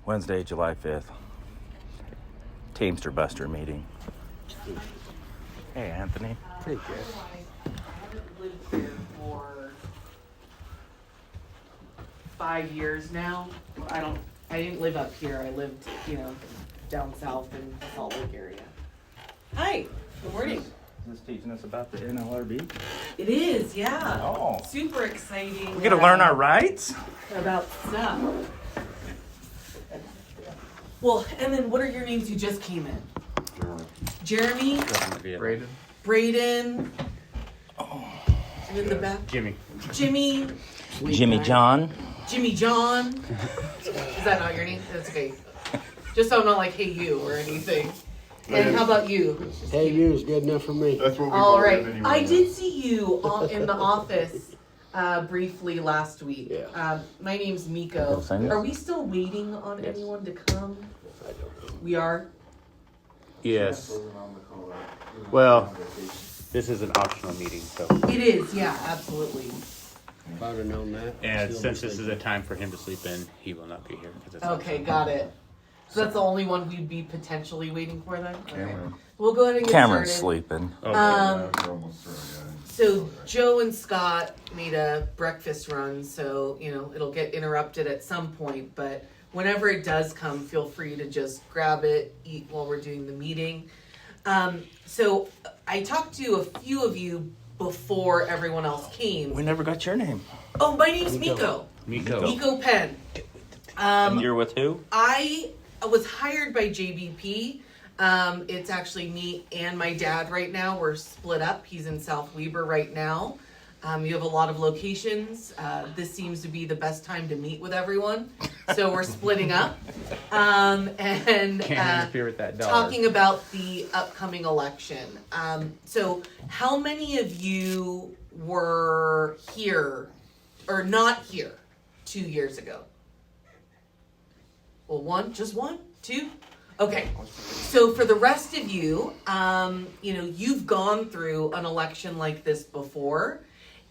Wednesday, July 5th. Teamster Buster meeting. Hey, Anthony. Pretty good. I haven't lived here for 5 years now. I didn't live up here. I lived, down south in the Salt Lake area. Hi, good morning. Is this teaching us about the NLRB? It is, yeah. Oh. Super exciting. We get to learn our rights? About stuff. Well, and then what are your names? You just came in. Jeremy. Braden. Oh. And in the back. Jimmy. Jimmy. Jimmy John. Jimmy John. Is that not your name? That's okay. Just so I'm not like, hey, you or anything. And how about you? Hey, you is good enough for me. That's what we All call right. it anyway. I did see you in the office briefly last week. Yeah. My name's Miko. Same. Are we still waiting on anyone to come? I don't know. We are? Yes. Well, this is an optional meeting, so. It is, yeah, absolutely. If I'd have known that. And still since be this is a sleeping. time for him to sleep in, he will not be here. 'Cause it's Okay, got it. So that's the only one we'd be potentially waiting for then? Okay. Cameron. We'll go ahead and get Cameron's started. sleeping. Okay. We're almost through, yeah. So Joe and Scott made a breakfast run, so it'll get interrupted at some point, but whenever it does come, feel free to just grab it, eat while we're doing the meeting. So I talked to a few of you before everyone else came. We never got your name. Oh, my name's Miko. Miko. Miko Penn. And you're with who? I was hired by JBP. It's actually me and my dad right now. We're split up. He's in South Weber right now. You have a lot of locations. This seems to be the best time to meet with everyone. So we're splitting up. And Can't interfere with that dollar. talking about the upcoming election. So how many of you were here or not here 2 years ago? Well, just one, two? Okay. So for the rest of you, you've gone through an election like this before,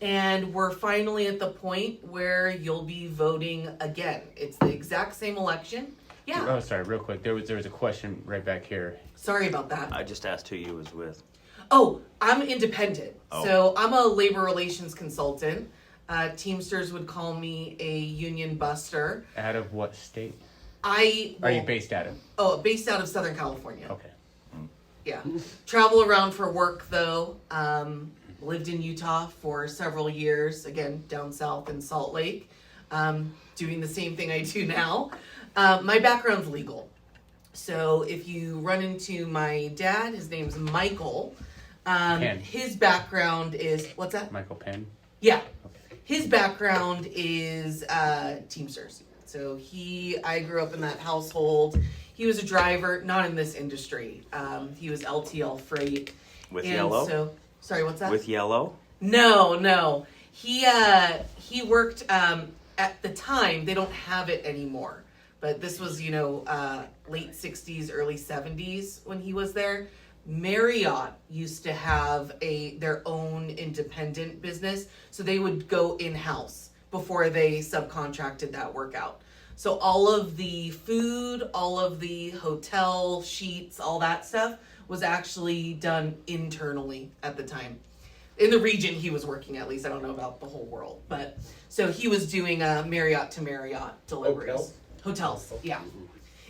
and we're finally at the point where you'll be voting again. It's the exact same election. Yeah. Oh, sorry, real quick. There was a question right back here. Sorry about that. I just asked who you was with. Oh, I'm independent. Oh. So I'm a labor relations consultant. Teamsters would call me a union buster. Out of what state? Are Are you based out of? Oh, based out of Southern California. Okay. Yeah. Travel around for work though. Lived in Utah for several years, again, down south in Salt Lake, doing the same thing I do now. My background's legal. So if you run into my dad, his name's Michael. Penn. His background is, what's that? Michael Penn. Yeah. Okay. His background is Teamsters. So I grew up in that household. He was a driver, not in this industry. He was LTL freight. With And Yellow? So, sorry, what's that? With Yellow? No. He worked at the time. They don't have it anymore, but this was late '60s, early '70s when he was there. Marriott used to have their own independent business, so they would go in-house before they subcontracted that work out. So all of the food, all of the hotel sheets, all that stuff was actually done internally at the time. In the region he was working, at least. I don't know about the whole world. But so he was doing Marriott to Marriott deliveries. Hotels, yeah.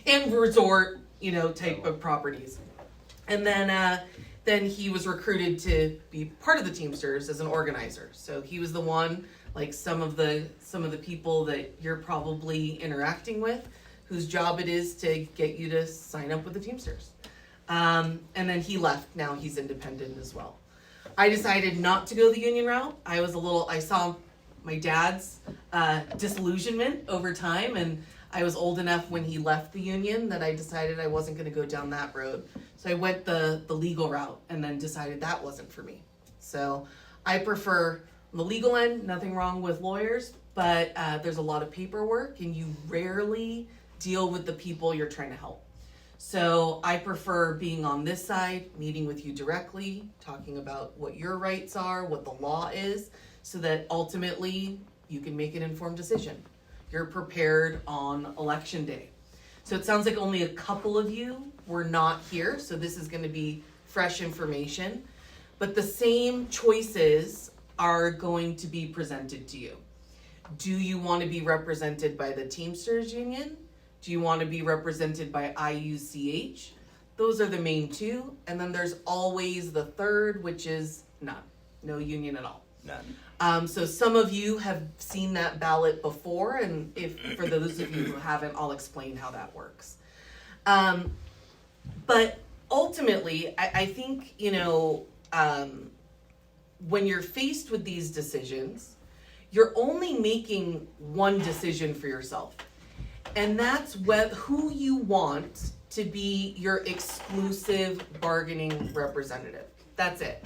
And resort, type of properties. And then he was recruited to be part of the Teamsters as an organizer. So he was the one, like some of the people that you're probably interacting with, whose job it is to get you to sign up with the Teamsters. And then he left. Now he's independent as well. I decided not to go the union route. I saw my dad's disillusionment over time, and I was old enough when he left the union that I decided I wasn't going to go down that road. So I went the legal route and then decided that wasn't for me. So I prefer the legal end, nothing wrong with lawyers, but there's a lot of paperwork and you rarely deal with the people you're trying to help. So I prefer being on this side, meeting with you directly, talking about what your rights are, what the law is, so that ultimately you can make an informed decision. You're prepared on election day. So it sounds like only a couple of you were not here, so this is gonna be fresh information. But the same choices are going to be presented to you. Do you want to be represented by the Teamsters Union? Do you want to be represented by IUCH? Those are the main two. And then there's always the third, which is none. No union at all. None. So some of you have seen that ballot before, and if for those of you who haven't, I'll explain how that works. But ultimately, I think, when you're faced with these decisions, you're only making one decision for yourself. And that's who you want to be your exclusive bargaining representative. That's it.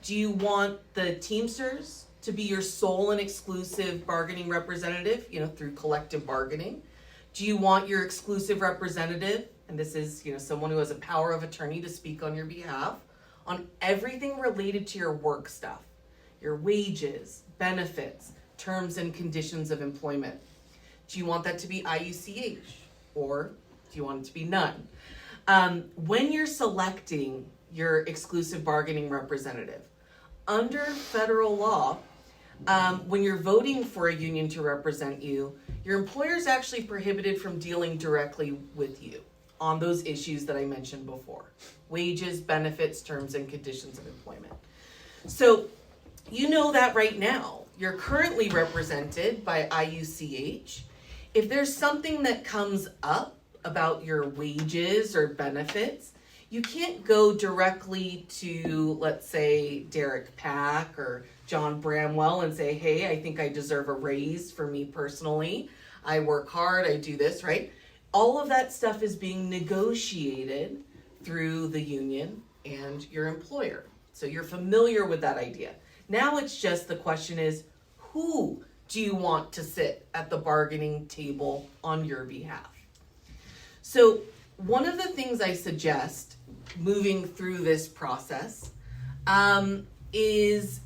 Do you want the Teamsters to be your sole and exclusive bargaining representative, through collective bargaining? Do you want your exclusive representative, and this is, someone who has a power of attorney to speak on your behalf, on everything related to your work stuff, your wages, benefits, terms and conditions of employment? Do you want that to be IUCH, or do you want it to be none? When you're selecting your exclusive bargaining representative, under federal law, when you're voting for a union to represent you, your employer is actually prohibited from dealing directly with you on those issues that I mentioned before: wages, benefits, terms and conditions of employment. So you know that right now. You're currently represented by IUCH. If there's something that comes up about your wages or benefits, you can't go directly to, let's say, Derek Pack or John Bramwell and say, hey, I think I deserve a raise for me personally. I work hard, I do this, right? All of that stuff is being negotiated through the union and your employer. So you're familiar with that idea. Now it's just the question is, who do you want to sit at the bargaining table on your behalf? So one of the things I suggest moving through this process is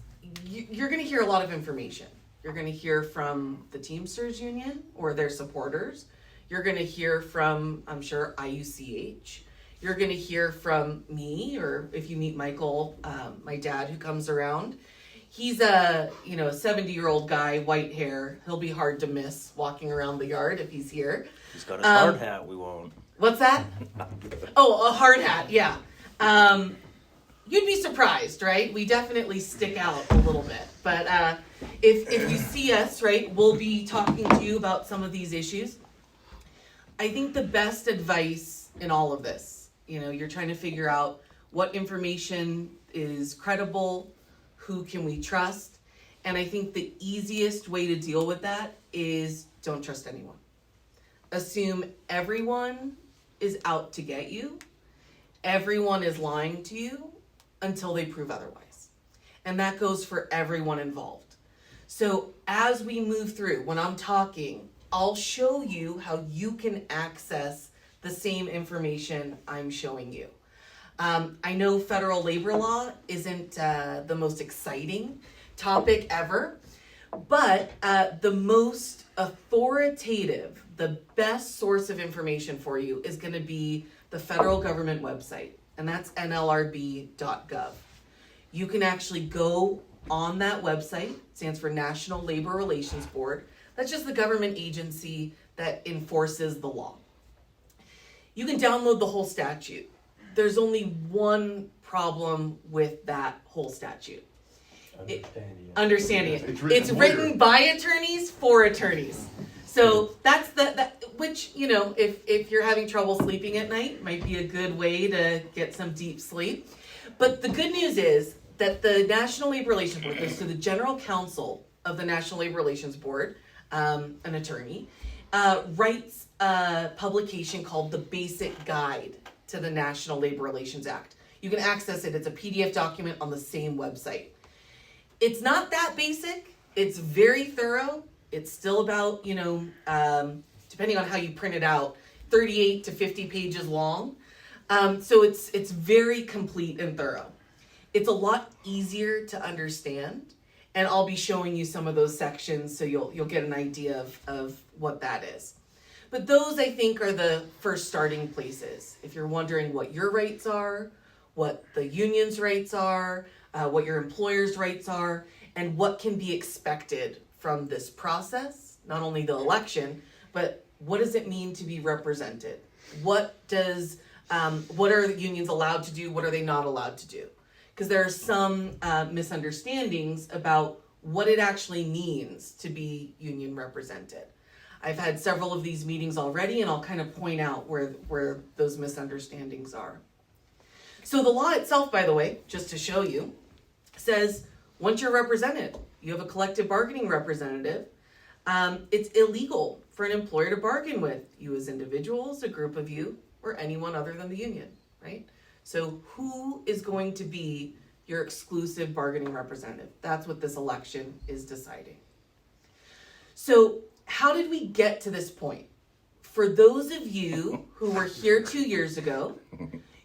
you're going to hear a lot of information. You're going to hear from the Teamsters Union or their supporters. You're going to hear from, I'm sure, IUCH. You're going to hear from me, or if you meet Michael, my dad, who comes around. He's a 70-year-old guy, white hair. He'll be hard to miss walking around the yard if he's here. He's got his hard hat. We won't. What's that? Oh, a hard hat. Yeah. You'd be surprised, right? We definitely stick out a little bit. But if you see us, right, we'll be talking to you about some of these issues. I think the best advice in all of this, you're trying to figure out what information is credible, who can we trust? And I think the easiest way to deal with that is don't trust anyone. Assume everyone is out to get you. Everyone is lying to you until they prove otherwise. And that goes for everyone involved. So as we move through, when I'm talking, I'll show you how you can access the same information I'm showing you. I know federal labor law isn't the most exciting topic ever, but the most authoritative, the best source of information for you is going to be the federal government website, and that's nlrb.gov. You can actually go on that website. It stands for National Labor Relations Board. That's just the government agency that enforces the law. You can download the whole statute. There's only one problem with that whole statute. Understanding it. It's written by attorneys for attorneys. So that's which, if you're having trouble sleeping at night, might be a good way to get some deep sleep. But the good news is that the National Labor Relations Board, so the general counsel of the National Labor Relations Board, an attorney, writes a publication called The Basic Guide to the National Labor Relations Act. You can access it. It's a PDF document on the same website. It's not that basic. It's very thorough. It's still about, depending on how you print it out, 38 to 50 pages long. So it's very complete and thorough. It's a lot easier to understand, and I'll be showing you some of those sections so you'll get an idea of what that is. But those, I think, are the first starting places. If you're wondering what your rights are, what the union's rights are, what your employer's rights are, and what can be expected from this process, not only the election, but what does it mean to be represented? What are the unions allowed to do? What are they not allowed to do? Because there are some misunderstandings about what it actually means to be union represented. I've had several of these meetings already, and I'll kind of point out where those misunderstandings are. So the law itself, by the way, just to show you, says once you're represented, you have a collective bargaining representative, it's illegal for an employer to bargain with you as individuals, a group of you, or anyone other than the union, right? So who is going to be your exclusive bargaining representative? That's what this election is deciding. So how did we get to this point? For those of you who were here 2 years ago,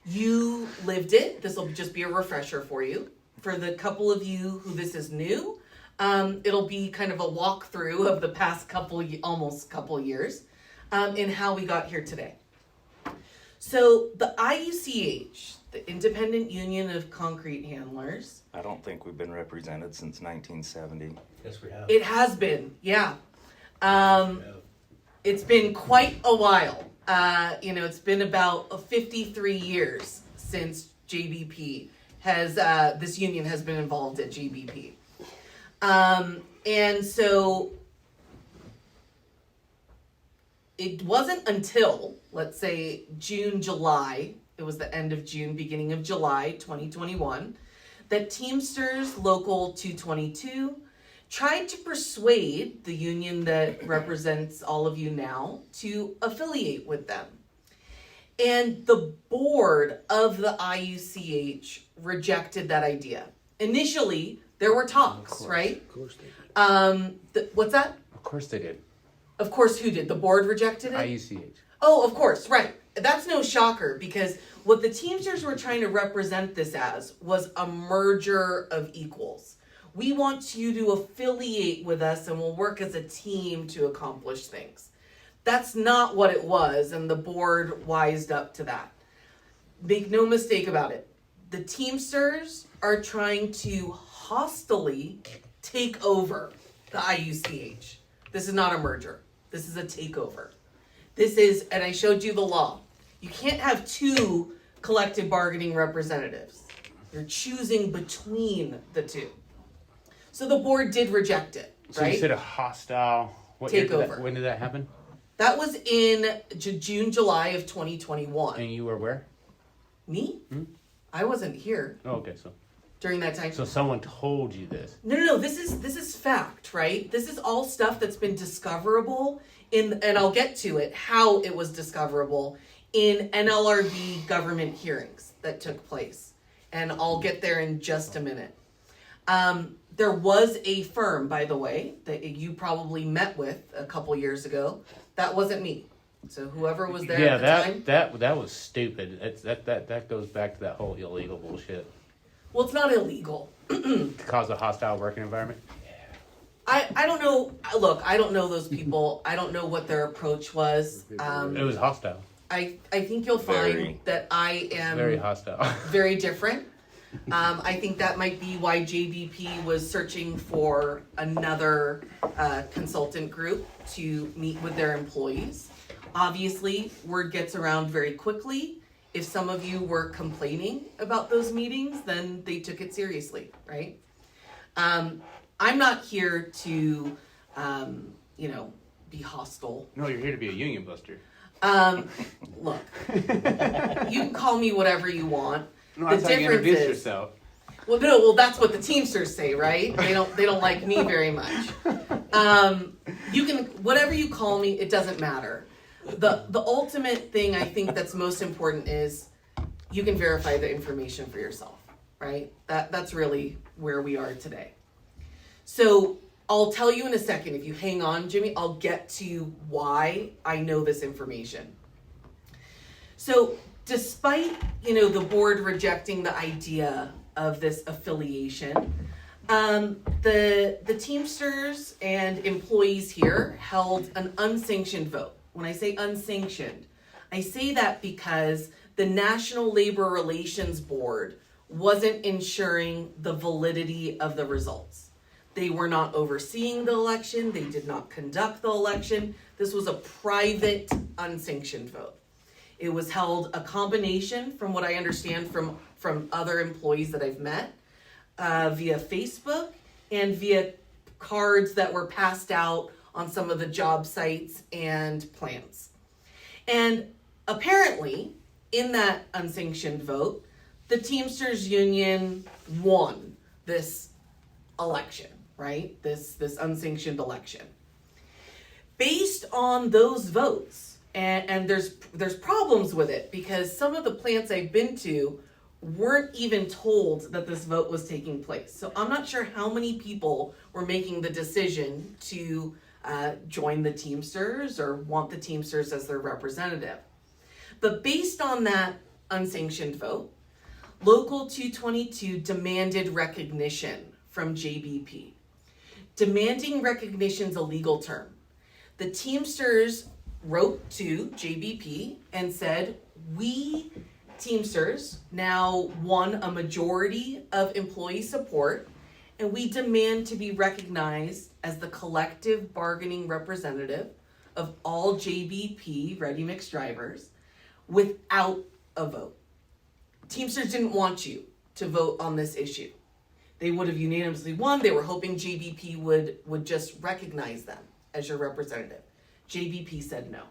you lived it. This will just be a refresher for you. For the couple of you who this is new, it'll be kind of a walkthrough of the past almost couple years in how we got here today. So the IUCH, the Independent Union of Concrete Handlers. I don't think we've been represented since 1970. Yes, we have. It has been, yeah. It's been quite a while. It's been about 53 years since JBP this union has been involved at JBP. And so it wasn't until, let's say, June, July, it was the end of June, beginning of July 2021, that Teamsters Local 222 tried to persuade the union that represents all of you now to affiliate with them. And the board of the IUCH rejected that idea. Initially, there were talks, right? Of course they did. What's that? Of course they did. Of course, who did? The board rejected it? IUCH. Oh, of course, right. That's no shocker, because what the Teamsters were trying to represent this as was a merger of equals. We want you to affiliate with us and we'll work as a team to accomplish things. That's not what it was, and the board wised up to that. Make no mistake about it. The Teamsters are trying to hostilely take over the IUCH. This is not a merger. This is a takeover. This is, and I showed you the law. You can't have two collective bargaining representatives. You're choosing between the two. So the board did reject it, So right? you said a hostile Takeover. When did that happen? That was in June, July of 2021. And you were where? Me? I wasn't here Oh, okay, so during that time. someone told you this. No. This is fact, right? This is all stuff that's been discoverable and I'll get to it, how it was discoverable in NLRB government hearings that took place. And I'll get there in just a minute. There was a firm, by the way, that you probably met with a couple years ago. That wasn't me. So whoever was there at the time. that was stupid. That goes back to that whole illegal bullshit. Well, it's not illegal. To cause a hostile working environment. I don't know. Look, I don't know those people. I don't know what their approach was. It was hostile. I think you'll find Very. that I am Very hostile. very different. I think that might be why JBP was searching for another consultant group to meet with their employees. Obviously, word gets around very quickly. If some of you were complaining about those meetings, then they took it seriously, right? I'm not here to, be hostile. No, you're here to be a union buster. Look, you can call me whatever you want. No, that's how you introduce yourself. Well, that's what the Teamsters say, right? They don't like me very much. You can, whatever you call me, it doesn't matter. The ultimate thing I think that's most important is you can verify the information for yourself, right? That's really where we are today. So I'll tell you in a second, if you hang on, Jimmy, I'll get to why I know this information. So despite, the board rejecting the idea of this affiliation, the Teamsters and employees here held an unsanctioned vote, When I say unsanctioned, I say that because the National Labor Relations Board wasn't ensuring the validity of the results. They were not overseeing the election. They did not conduct the election. This was a private, unsanctioned vote. It was held a combination, from what I understand from other employees that I've met, via Facebook and via cards that were passed out on some of the job sites and plans. And apparently, in that unsanctioned vote, the Teamsters Union won this election, right? This unsanctioned election. Based on those votes, and there's problems with it because some of the plants I've been to weren't even told that this vote was taking place. So I'm not sure how many people were making the decision to join the Teamsters or want the Teamsters as their representative. But based on that unsanctioned vote, Local 222 demanded recognition from JBP. Demanding recognition is a legal term. The Teamsters wrote to JBP and said, we Teamsters now won a majority of employee support, and we demand to be recognized as the collective bargaining representative of all JBP ready mix drivers without a vote. Teamsters didn't want you to vote on this issue. They would have unanimously won. They were hoping JBP would just recognize them as your representative. JBP said no.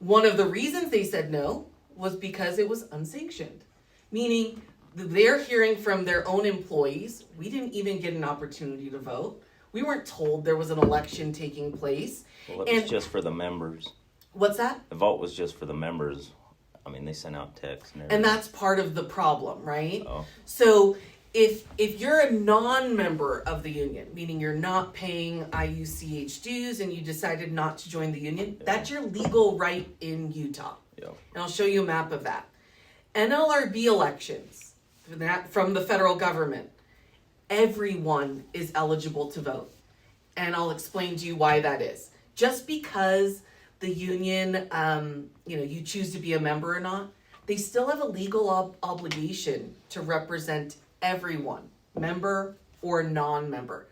One of the reasons they said no was because it was unsanctioned, meaning they're hearing from their own employees, we didn't even get an opportunity to vote. We weren't told there was an election taking place. Well, it was just for the members. What's that? The vote was just for the members. I mean, they sent out texts and everything. And that's part of the problem, right? Oh. So if you're a non-member of the union, meaning you're not paying IUCH dues and you decided not to join the union, that's your legal right in Utah. Yeah. And I'll show you a map of that. NLRB elections from the federal government, everyone is eligible to vote. And I'll explain to you why that is. Just because the union, you choose to be a member or not, they still have a legal obligation to represent everyone, member or non-member.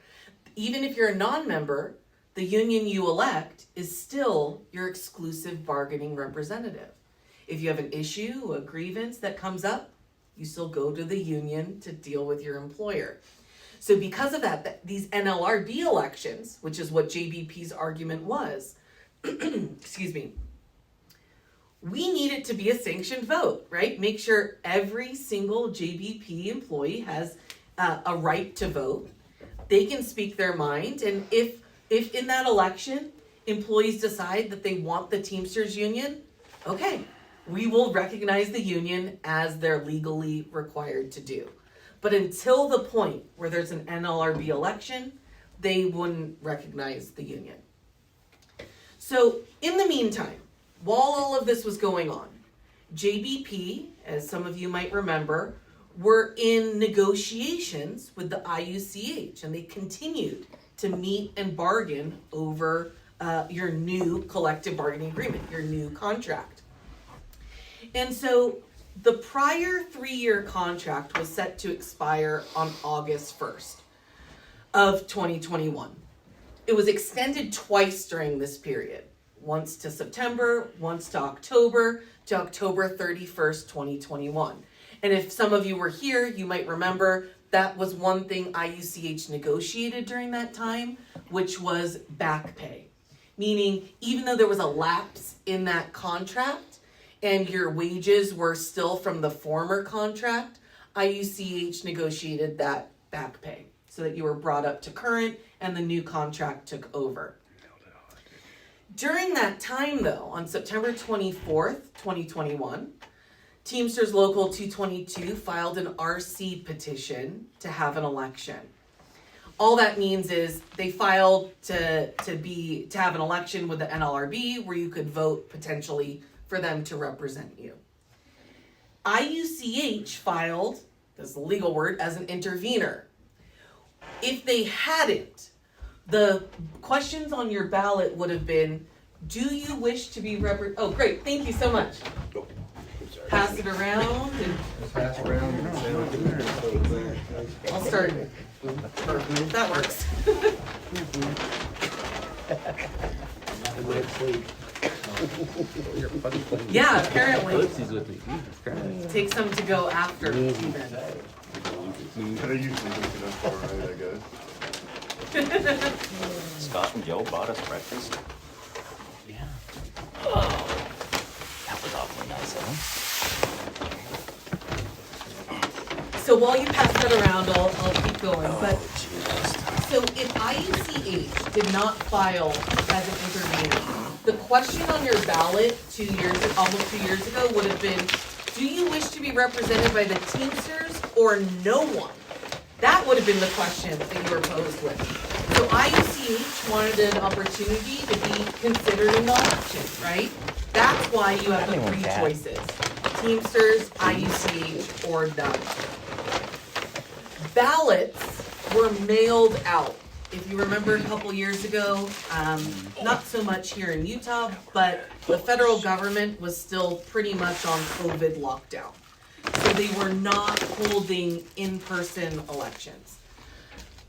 Even if you're a non-member, the union you elect is still your exclusive bargaining representative. If you have an issue, a grievance that comes up, you still go to the union to deal with your employer. So because of that, these NLRB elections, which is what JBP's argument was, excuse me, we need it to be a sanctioned vote, right? Make sure every single JBP employee has a right to vote. They can speak their mind, and if in that election, employees decide that they want the Teamsters Union, okay, we will recognize the union as they're legally required to do. But until the point where there's an NLRB election, they wouldn't recognize the union. So in the meantime, while all of this was going on, JBP, as some of you might remember, were in negotiations with the IUCH, and they continued to meet and bargain over your new collective bargaining agreement, your new contract. And so the prior 3-year contract was set to expire on August 1st of 2021. It was extended twice during this period, once to September, once to October 31st, 2021. And if some of you were here, you might remember that was one thing IUCH negotiated during that time, which was back pay. Meaning, even though there was a lapse in that contract and your wages were still from the former contract, IUCH negotiated that back pay so that you were brought up to current and the new contract took over. During that time, though, on September 24th, 2021, Teamsters Local 222 filed an RC petition to have an election. All that means is they filed to have an election with the NLRB where you could vote potentially for them to represent you. IUCH filed, that's the legal word, as an intervener. If they hadn't, the questions on your ballot would have been, Do you wish to be oh, great, thank you so much. Pass it around and Pass around and say what I'll start. That works. Yeah, apparently. Ellipses with me. Jesus Christ. Take some to go after even. Gotta usually look it up alright, I guess. Scott and Joe bought us breakfast. Yeah. That was awfully nice of them. So while you pass that around, I'll keep going. But Jesus. so if IUCH did not file as an intervener, the question on your ballot almost 2 years ago would have been, do you wish to be represented by the Teamsters or no one? That would have been the question that you were posed with. So IUCH wanted an opportunity to be considered in the election, right? That's why you have the three choices. Teamsters, IUCH, or none. Ballots were mailed out. If you remember a couple years ago, not so much here in Utah, but the federal government was still pretty much on COVID lockdown. So they were not holding in-person elections.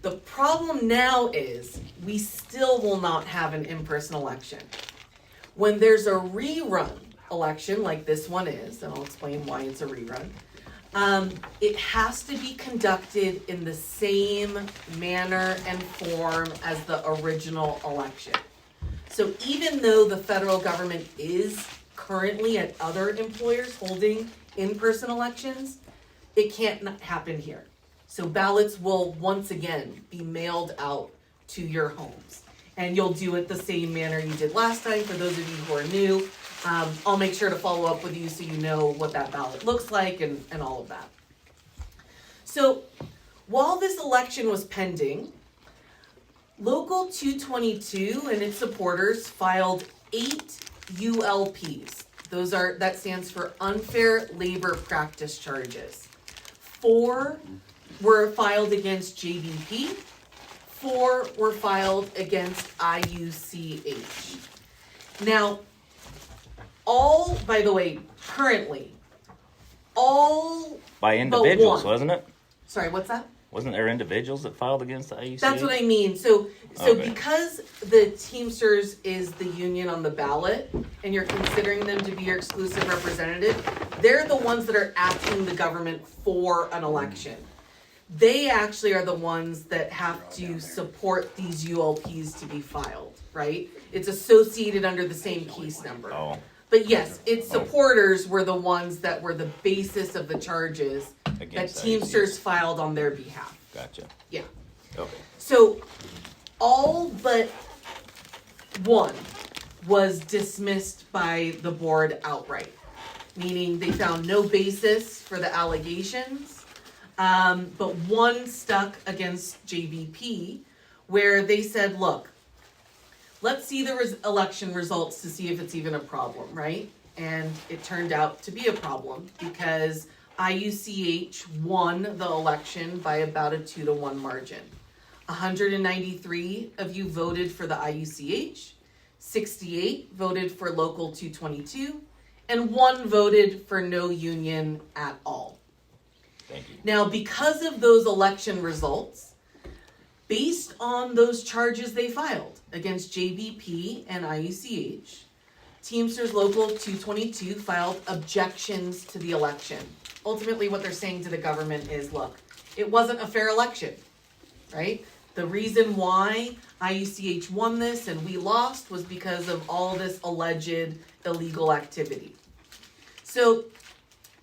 The problem now is we still will not have an in-person election. When there's a rerun election like this one is, and I'll explain why it's a rerun, it has to be conducted in the same manner and form as the original election. So even though the federal government is currently at other employers holding in-person elections, it can't happen here. So ballots will once again be mailed out to your homes. And you'll do it the same manner you did last time. For those of you who are new, I'll make sure to follow up with you so you know what that ballot looks like and all of that. So while this election was pending, Local 222 and its supporters filed 8 ULPs. That stands for unfair labor practice charges. 4 were filed against JBP. 4 were filed against IUCH. Now, by the way, currently, all By individuals, one. wasn't it? Sorry, what's that? Wasn't there individuals that filed against the IUC? That's what I mean. So Okay. because the Teamsters is the union on the ballot, and you're considering them to be your exclusive representative, they're the ones that are asking the government for an election. They actually are the ones that have to support these ULPs to be filed, right? It's associated under the same case number. Oh, But yes, its supporters were the ones that were the basis of the charges that against Teamsters IUC. filed on their behalf. Gotcha. Yeah. Okay. So all but one was dismissed by the board outright, meaning they found no basis for the allegations, but one stuck against JBP where they said, look, let's see the election results to see if it's even a problem, right? And it turned out to be a problem because IUCH won the election by about a 2-1 margin. 193 of you voted for the IUCH, 68 voted for Local 222, and 1 voted for no union at all. Thank you. Now, because of those election results, based on those charges they filed against JBP and IUCH, Teamsters Local 222 filed objections to the election. Ultimately, what they're saying to the government is, look, it wasn't a fair election, right? The reason why IUCH won this and we lost was because of all this alleged illegal activity. So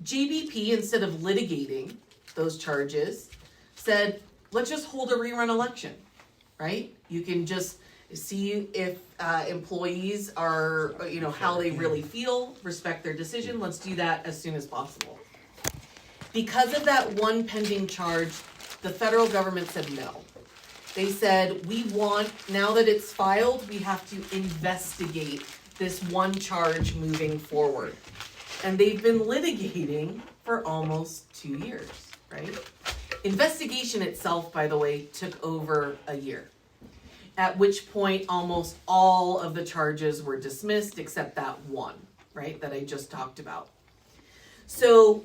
JBP, instead of litigating those charges, said, let's just hold a rerun election, right? You can just see if employees are, how they really feel, respect their decision. Let's do that as soon as possible. Because of that one pending charge, the federal government said no. They said, now that it's filed, we have to investigate this one charge moving forward. And they've been litigating for almost 2 years, right? Investigation itself, by the way, took over a year. at which point almost all of the charges were dismissed except that one, right, that I just talked about. So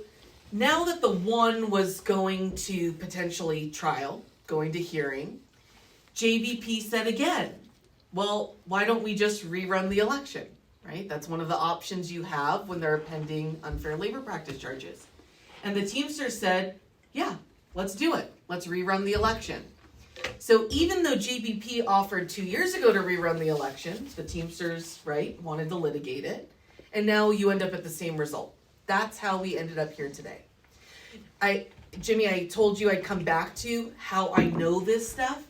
now that the one was going to potentially trial, going to hearing, JVP said again, well, why don't we just rerun the election, right? That's one of the options you have when there are pending unfair labor practice charges. And the Teamsters said, yeah, let's do it. Let's rerun the election. So even though JVP offered 2 years ago to rerun the election, the Teamsters, right, wanted to litigate it. And now you end up at the same result. That's how we ended up here today. Jimmy, I told you I'd come back to how I know this stuff.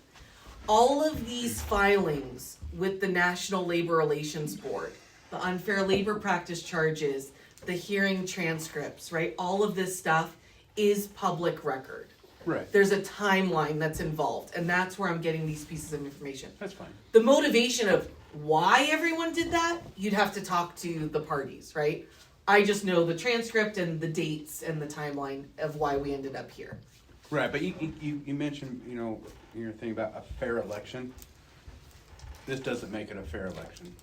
All of these filings with the National Labor Relations Board, the unfair labor practice charges, the hearing transcripts, right? All of this stuff is public record. Right. There's a timeline that's involved, and that's where I'm getting these pieces of information. That's fine. The motivation of why everyone did that, you'd have to talk to the parties, right? I just know the transcript and the dates and the timeline of why we ended up here. Right, but you mentioned, your thing about a fair election. This doesn't make it a fair election.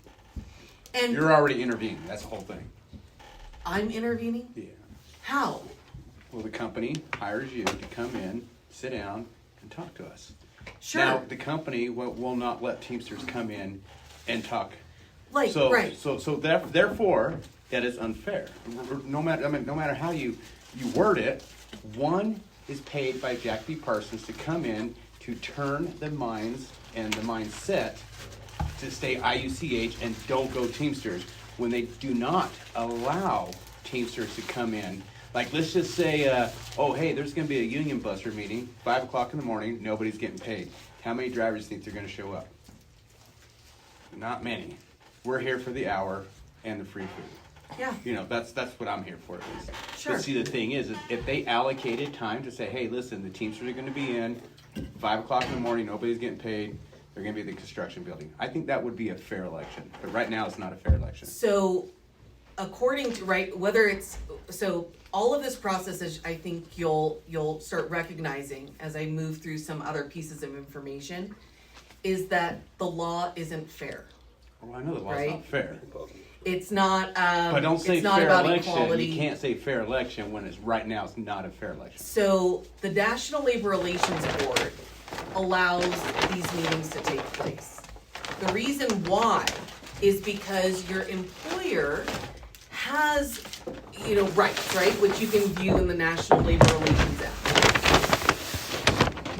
And You're already intervening, that's the whole thing. I'm intervening? Yeah. How? Well, the company hires you to come in, sit down, and talk to us. Sure. Now, the company will not let Teamsters come in and talk. Right. So therefore, that is unfair. No matter how you word it, one is paid by Jack B. Parsons to come in to turn the minds and the mindset to stay IUCH and don't go Teamsters. When they do not allow Teamsters to come in, like let's just say, hey, there's going to be a union buster meeting, 5 o'clock in the morning, nobody's getting paid. How many drivers think they're going to show up? Not many. We're here for the hour and the free food. Yeah. That's what I'm here for at least. Sure. But see, the thing is if they allocated time to say, hey, listen, the Teamsters are going to be in 5 o'clock in the morning, nobody's getting paid, they're going to be at the construction building. I think that would be a fair election. But right now, it's not a fair election. So, according to, all of this process is, I think you'll start recognizing as I move through some other pieces of information, is that the law isn't fair. Well, I know the law's Right. not fair. It's not. But don't say it's not fair about election. equality. You can't say fair election when right now it's not a fair election. So the National Labor Relations Board allows these meetings to take place. The reason why is because your employer has, rights, right, which you can view in the National Labor Relations Act.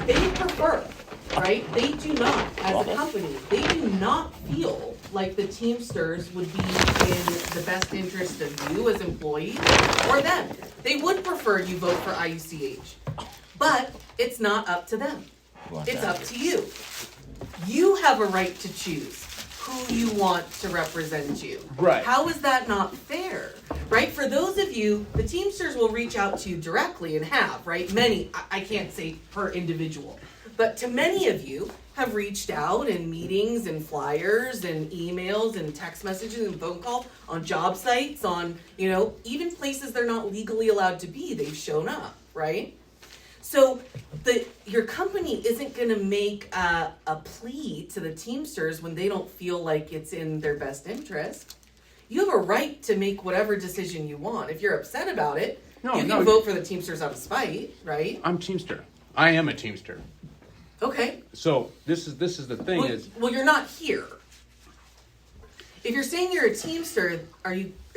They prefer, right? They do not, as a company, they do not feel like the Teamsters would be in the best interest of you as employees or them. They would prefer you vote for IUCH, but it's not up to them. It's up to you. You have a right to choose who you want to represent you. Right. How is that not fair? Right? For those of you, the Teamsters will reach out to you directly and have, right? Many, I can't say per individual, but to many of you have reached out in meetings and flyers and emails and text messages and phone calls on job sites, on, even places they're not legally allowed to be, they've shown up, right? So your company isn't going to make a plea to the Teamsters when they don't feel like it's in their best interest. You have a right to make whatever decision you want. If you're upset about it, you can vote for the Teamsters out of spite, right? I'm Teamster. I am a Teamster. Okay. So this is the thing Well, you're not here. If you're saying you're a Teamster,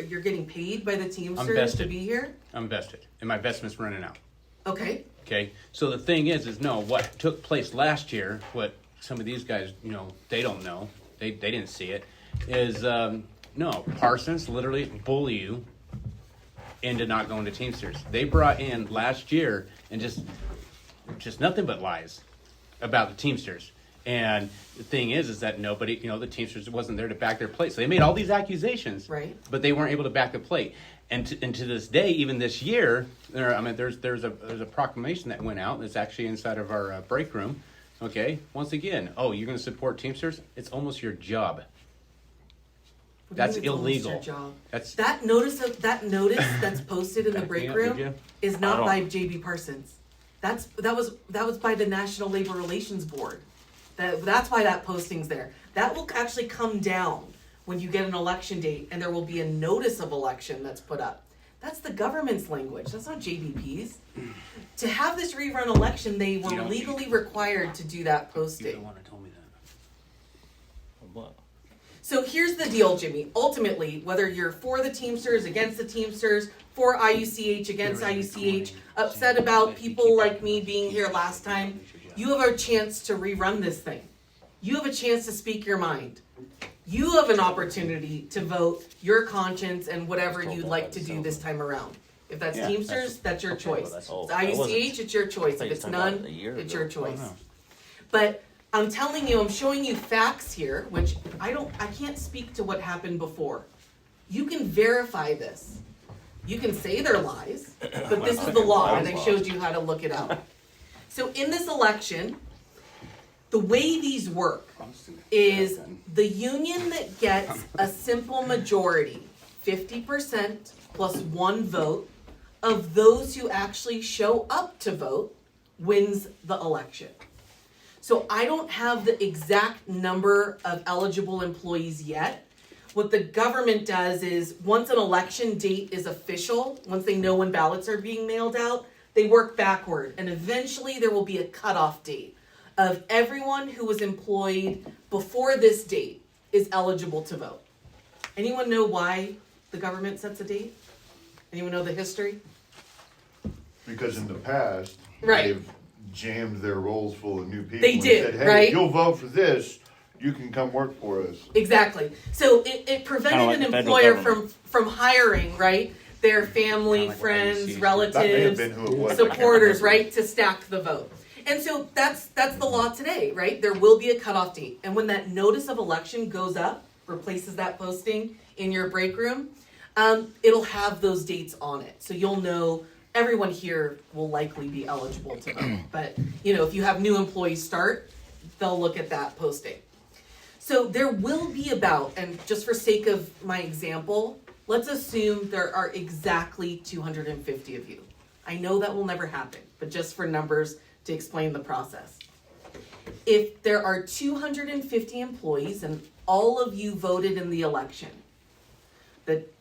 you're getting paid by the Teamsters to be here? I'm vested, and my vestment's running out. Okay. Okay, so the thing is no, what took place last year, what some of these guys, they don't know, they didn't see it, is, no, Parsons literally bully you into not going to Teamsters. They brought in last year and just nothing but lies about the Teamsters. And the thing is that nobody, the Teamsters wasn't there to back their plate. So they made all these accusations, right? But they weren't able to back the plate. And to this day, even this year, there's a proclamation that went out. That's actually inside of our break room. Okay, once again, you're going to support Teamsters? It's almost your job. That's illegal. Your job? That's that notice that's posted in the break room is not by JB Parsons. That was by the National Labor Relations Board. That's why that posting's there. That will actually come down when you get an election date and there will be a notice of election that's put up. That's the government's language. That's not JVP's. To have this rerun election, they were legally required to do that You're posting. the one that told me that. What? So here's the deal, Jimmy. Ultimately, whether you're for the Teamsters, against the Teamsters, for IUCH, against IUCH, upset about people like me being here last time, you have a chance to rerun this thing. You have a chance to speak your mind. You have an opportunity to vote your conscience and whatever you'd like to do this time around. If that's Yeah, Teamsters, that's your choice. If Oh, it's I wasn't- IUCH, it's your choice. I If thought it's you were talking none, about a year it's ago. your choice. Oh, no. But I'm telling you, I'm showing you facts here, which I can't speak to what happened before. You can verify this. You can say they're lies, but this is the law, and I showed you how to look it up. So in this election, the way these work is the union that gets a simple majority, 50% plus one vote, of those who actually show up to vote wins the election. So I don't have the exact number of eligible employees yet. What the government does is once an election date is official, once they know when ballots are being mailed out, they work backward, and eventually there will be a cutoff date of everyone who was employed before this date is eligible to vote. Anyone know why the government sets a date? Anyone know the history? Because in the past, Right. they've jammed their rolls full of new people. They and did, said, hey, right? if you'll vote for this, you can come work for us. Exactly. So it prevented Kinda like an the federal employer government. from hiring, right? Their family, Kinda like what friends, IUCH did. That may have relatives, been who it was. I can't supporters, remember. right, to stack the vote. And so that's the law today, right? There will be a cutoff date. And when that notice of election goes up, replaces that posting in your break room, it'll have those dates on it. So you'll know everyone here will likely be eligible to vote. But, if you have new employees start, they'll look at that posting. So there will be about, and just for sake of my example, let's assume there are exactly 250 of you. I know that will never happen, but just for numbers to explain the process. If there are 250 employees and all of you voted in the election,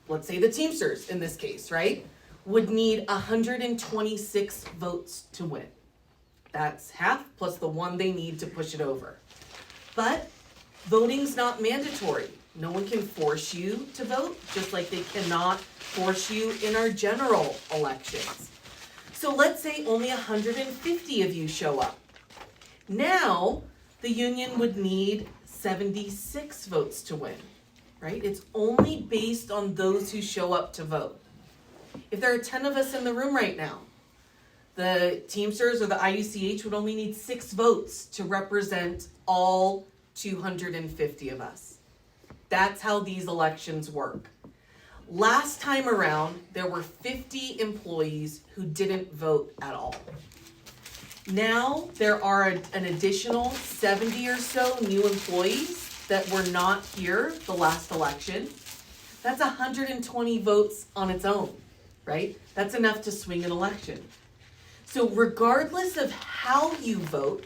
let's say the Teamsters in this case, right, would need 126 votes to win. That's half plus the one they need to push it over. But voting's not mandatory. No one can force you to vote, just like they cannot force you in our general elections. So let's say only 150 of you show up. Now, the union would need 76 votes to win, right? It's only based on those who show up to vote. If there are 10 of us in the room right now, the Teamsters or the IUCH would only need 6 votes to represent all 250 of us. That's how these elections work. Last time around, there were 50 employees who didn't vote at all. Now, there are an additional 70 or so new employees that were not here the last election. That's 120 votes on its own, right? That's enough to swing an election. So regardless of how you vote,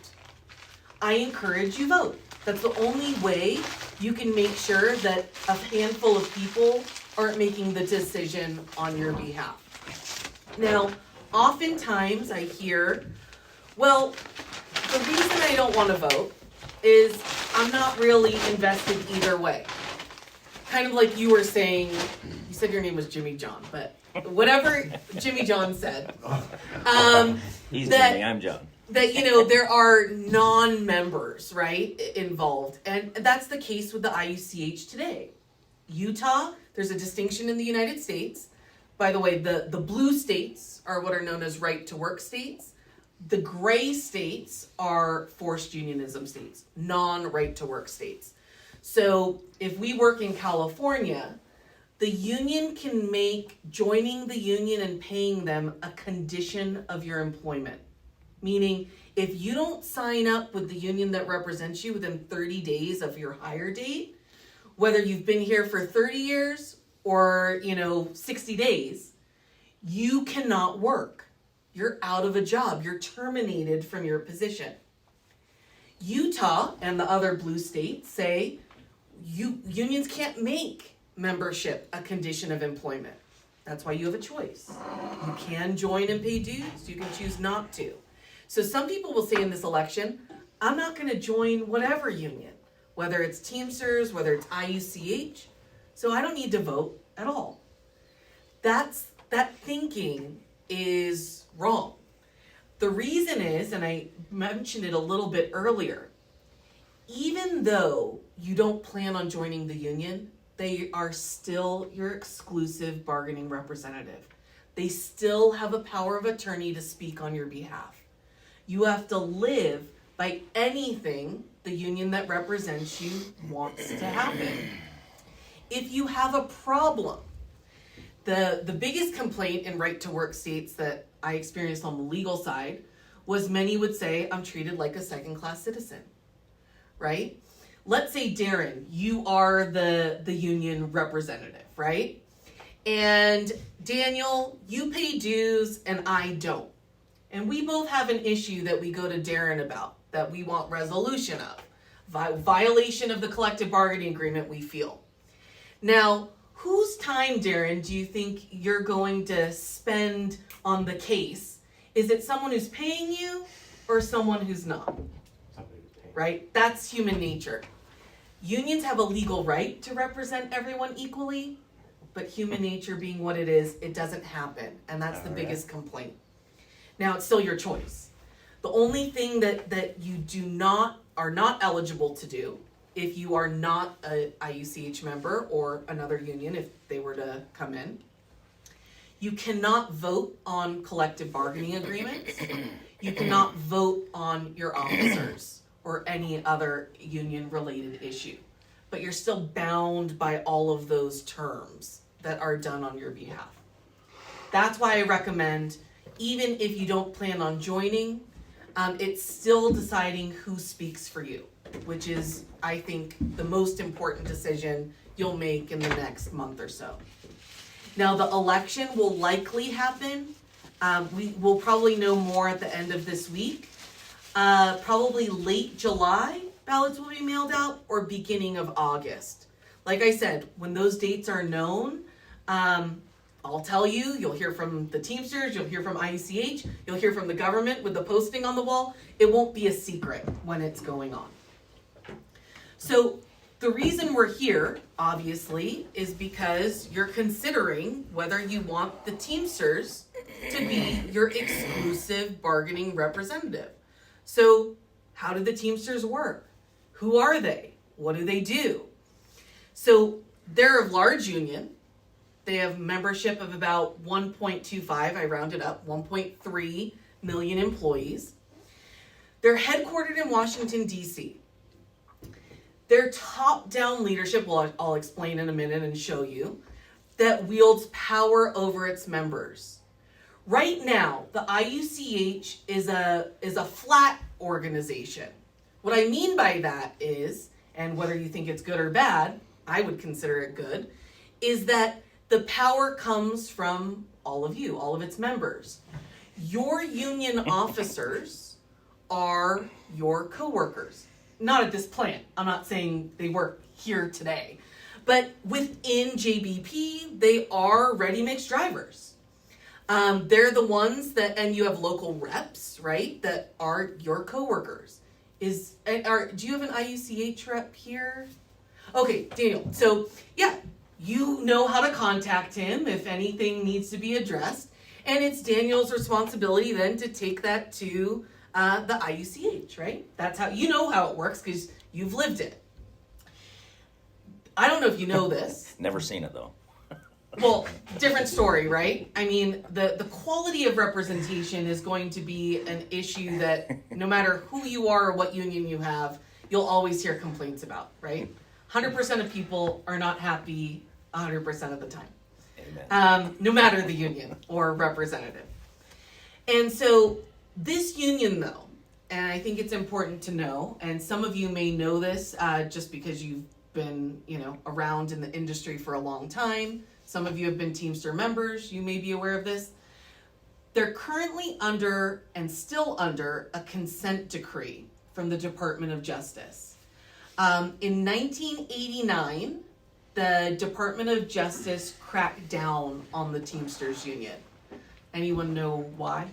I encourage you vote. That's the only way you can make sure that a handful of people aren't making the decision on your behalf. Now, oftentimes I hear, well, the reason I don't want to vote is I'm not really invested either way. Kind of like you were saying, you said your name was Jimmy John, but whatever Jimmy John said. He's that- Jimmy, I'm John. That there are non-members, right, involved, and that's the case with the IUCH today. Utah, there's a distinction in the United States. By the way, the blue states are what are known as right-to-work states. The gray states are forced unionism states, non-right-to-work states. So if we work in California, the union can make joining the union and paying them a condition of your employment. Meaning, if you don't sign up with the union that represents you within 30 days of your hire date, whether you've been here for 30 years or, 60 days, you cannot work. You're out of a job. You're terminated from your position. Utah and the other blue states say unions can't make membership a condition of employment. That's why you have a choice. You can join and pay dues, you can choose not to. So some people will say in this election, I'm not gonna join whatever union, whether it's Teamsters, whether it's IUCH, so I don't need to vote at all. That thinking is wrong. The reason is, and I mentioned it a little bit earlier, even though you don't plan on joining the union, they are still your exclusive bargaining representative. They still have a power of attorney to speak on your behalf. You have to live by anything the union that represents you wants to happen. If you have a problem, the biggest complaint in right to work states that I experienced on the legal side was many would say, I'm treated like a second class citizen, right? Let's say, Darren, you are the union representative, right? And Daniel, you pay dues and I don't. And we both have an issue that we go to Darren about, that we want resolution of. Violation of the collective bargaining agreement, we feel. Now, whose time, Darren, do you think you're going to spend on the case? Is it someone who's paying you or someone who's not? Right? That's human nature. Unions have a legal right to represent everyone equally, but human nature being what it is, it doesn't happen. And that's the biggest complaint. Now, it's still your choice. The only thing that you are not eligible to do if you are not a IUCH member or another union, if they were to come in, you cannot vote on collective bargaining agreements. You cannot vote on your officers or any other union-related issue. But you're still bound by all of those terms that are done on your behalf. That's why I recommend, even if you don't plan on joining, it's still deciding who speaks for you, which is, I think, the most important decision you'll make in the next month or so. Now, the election will likely happen. We will probably know more at the end of this week. Probably late July, ballots will be mailed out, or beginning of August. Like I said, when those dates are known, I'll tell you, you'll hear from the Teamsters, you'll hear from IUCH, you'll hear from the government with the posting on the wall. It won't be a secret when it's going on. So the reason we're here, obviously, is because you're considering whether you want the Teamsters to be your exclusive bargaining representative. So how do the Teamsters work? Who are they? What do they do? So they're a large union. They have membership of about 1.25, I rounded up, 1.3 million employees. They're headquartered in Washington, D.C. Their top-down leadership, well, I'll explain in a minute and show you, that wields power over its members. Right now, the IUCH is a flat organization. What I mean by that is, and whether you think it's good or bad, I would consider it good, is that the power comes from all of you, all of its members. Your union officers are your coworkers. Not at this plant. I'm not saying they work here today. But within JBP, they are ready-mix drivers. They're the ones that, and you have local reps, right, that are your coworkers. Do you have an IUCH rep here? Okay, Daniel. So, yeah, you know how to contact him if anything needs to be addressed. And it's Daniel's responsibility then to take that to the IUCH, right? That's how, you know how it works because you've lived it. I don't know if you know this. Never seen it though. Well, different story, right? I mean, the quality of representation is going to be an issue that no matter who you are or what union you have, you'll always hear complaints about, right? 100% of people are not happy 100% of the time. Amen. No matter the union or representative. And so this union though, and I think it's important to know, and some of you may know this just because you've been, around in the industry for a long time. Some of you have been Teamster members, you may be aware of this. They're currently under and still under a consent decree from the Department of Justice. In 1989, the Department of Justice cracked down on the Teamsters Union. Anyone know why?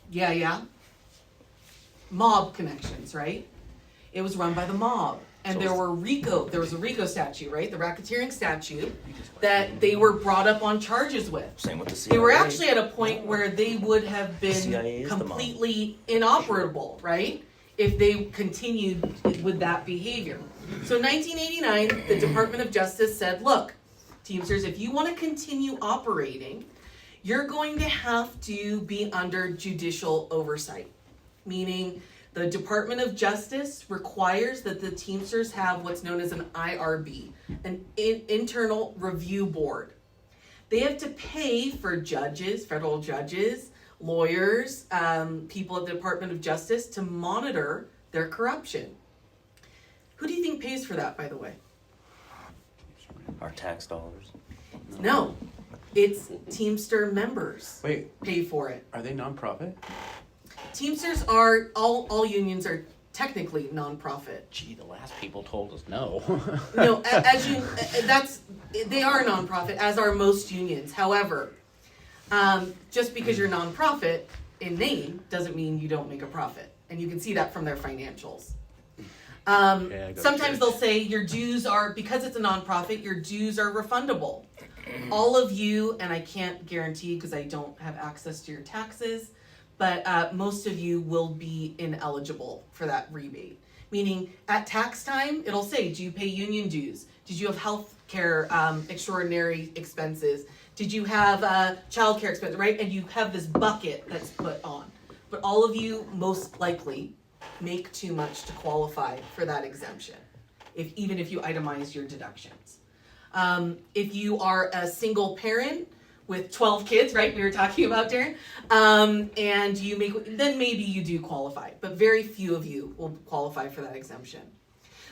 Yeah. Mob connections, right? It was run by the mob. And there was a RICO statute, right? The racketeering statute that they were brought up on charges with. Same with the CIA. They were actually at a point where they would have CIA been is the mob. completely inoperable, right? If they continued with that behavior. So in 1989, the Department of Justice said, look, Teamsters, if you want to continue operating, you're going to have to be under judicial oversight. Meaning the Department of Justice requires that the Teamsters have what's known as an IRB, an internal review board. They have to pay for judges, federal judges, lawyers, people at the Department of Justice to monitor their corruption. Who do you think pays for that, by the way? Our tax dollars. No, it's Teamster members Wait, pay for it. are they nonprofit? Teamsters are, all unions are technically nonprofit. Gee, the last people told us no. No, they are a nonprofit, as are most unions. However, just because you're nonprofit in name doesn't mean you don't make a profit. And you can see that from their financials. I go to Sometimes church. they'll say your dues are, because it's a nonprofit, your dues are refundable. All of you, and I can't guarantee because I don't have access to your taxes, but most of you will be ineligible for that rebate. Meaning at tax time, it'll say, do you pay union dues? Did you have health care extraordinary expenses? Did you have child care expenses, right? And you have this bucket that's put on. But all of you most likely make too much to qualify for that exemption, even if you itemize your deductions. If you are a single parent with 12 kids, right, we were talking about, Darren, and you make, then maybe you do qualify, but very few of you will qualify for that exemption.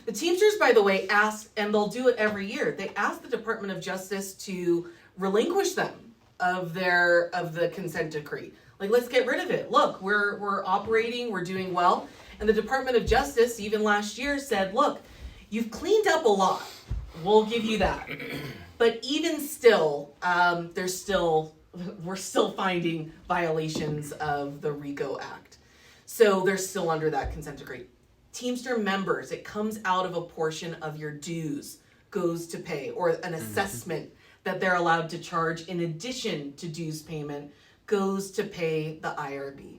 The Teamsters, by the way, asked, and they'll do it every year, they ask the Department of Justice to relinquish them of the consent decree. Like, let's get rid of it. Look, we're operating, we're doing well. And the Department of Justice, even last year, said, look, you've cleaned up a lot. We'll give you that. But even still, we're still finding violations of the RICO Act. So they're still under that consent decree. Teamster members, it comes out of a portion of your dues, goes to pay, or an assessment that they're allowed to charge in addition to dues payment goes to pay the IRB,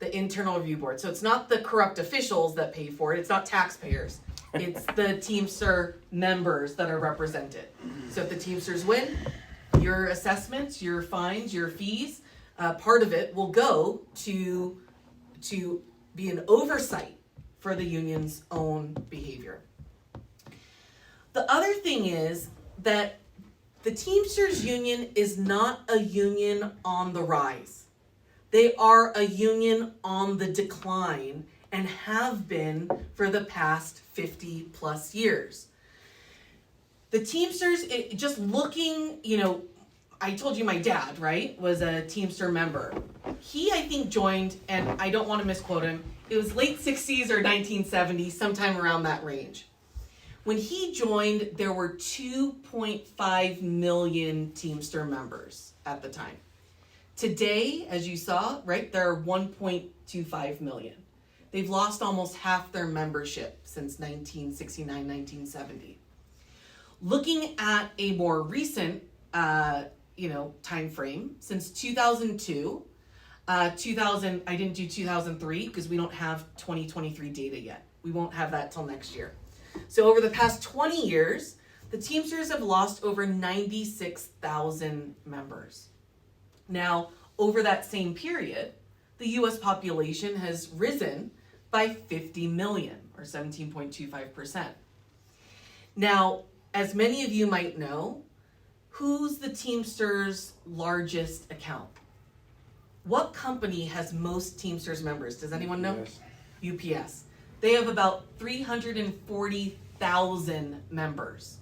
the Internal Review Board. So it's not the corrupt officials that pay for it. It's not taxpayers. It's the Teamster members that are represented. So if the Teamsters win, your assessments, your fines, your fees, part of it will go to be an oversight for the union's own behavior. The other thing is that the Teamsters Union is not a union on the rise. They are a union on the decline and have been for the past 50 plus years. The Teamsters, just looking, I told you my dad, right, was a Teamster member. He, I think, joined, and I don't want to misquote him, it was late 60s or 1970s, sometime around that range. When he joined, there were 2.5 million Teamster members at the time. Today, as you saw, right, there are 1.25 million. They've lost almost half their membership since 1969, 1970. Looking at a more recent, time frame, since 2002, I didn't do 2003 because we don't have 2023 data yet. We won't have that till next year. So over the past 20 years, the Teamsters have lost over 96,000 members. Now, over that same period, the U.S. population has risen by 50 million, or 17.25%. Now, as many of you might know, who's the Teamsters' largest account? What company has most Teamsters members? Does anyone know? UPS. They have about 340,000 members.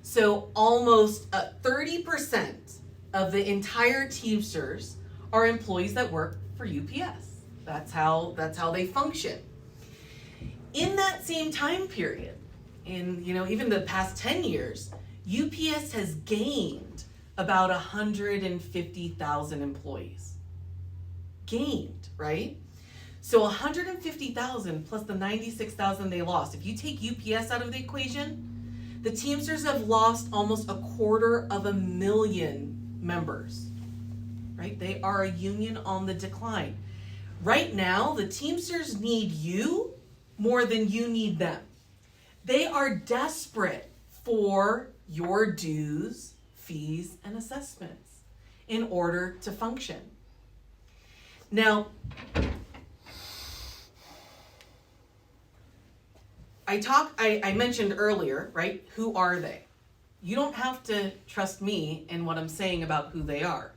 So almost 30% of the entire Teamsters are employees that work for UPS. That's how they function. In that same time period, in even the past 10 years, UPS has gained about 150,000 employees. Gained, right? So 150,000 plus the 96,000 they lost. If you take UPS out of the equation, the Teamsters have lost almost 250,000 members, right? They are a union on the decline. Right now, the Teamsters need you more than you need them. They are desperate for your dues, fees, and assessments in order to function. Now, I mentioned earlier, right? Who are they? You don't have to trust me in what I'm saying about who they are.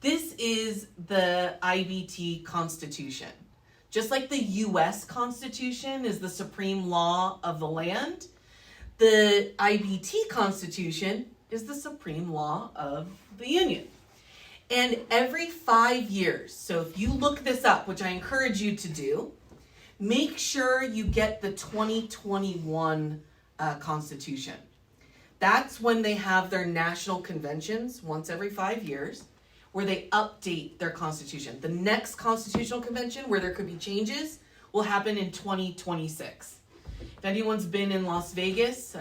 This is the IBT Constitution. Just like the US Constitution is the supreme law of the land, the IBT Constitution is the supreme law of the Union. And every 5 years, so if you look this up, which I encourage you to do, make sure you get the 2021 Constitution. That's when they have their national conventions once every 5 years, where they update their constitution. The next constitutional convention where there could be changes will happen in 2026. If anyone's been in Las Vegas,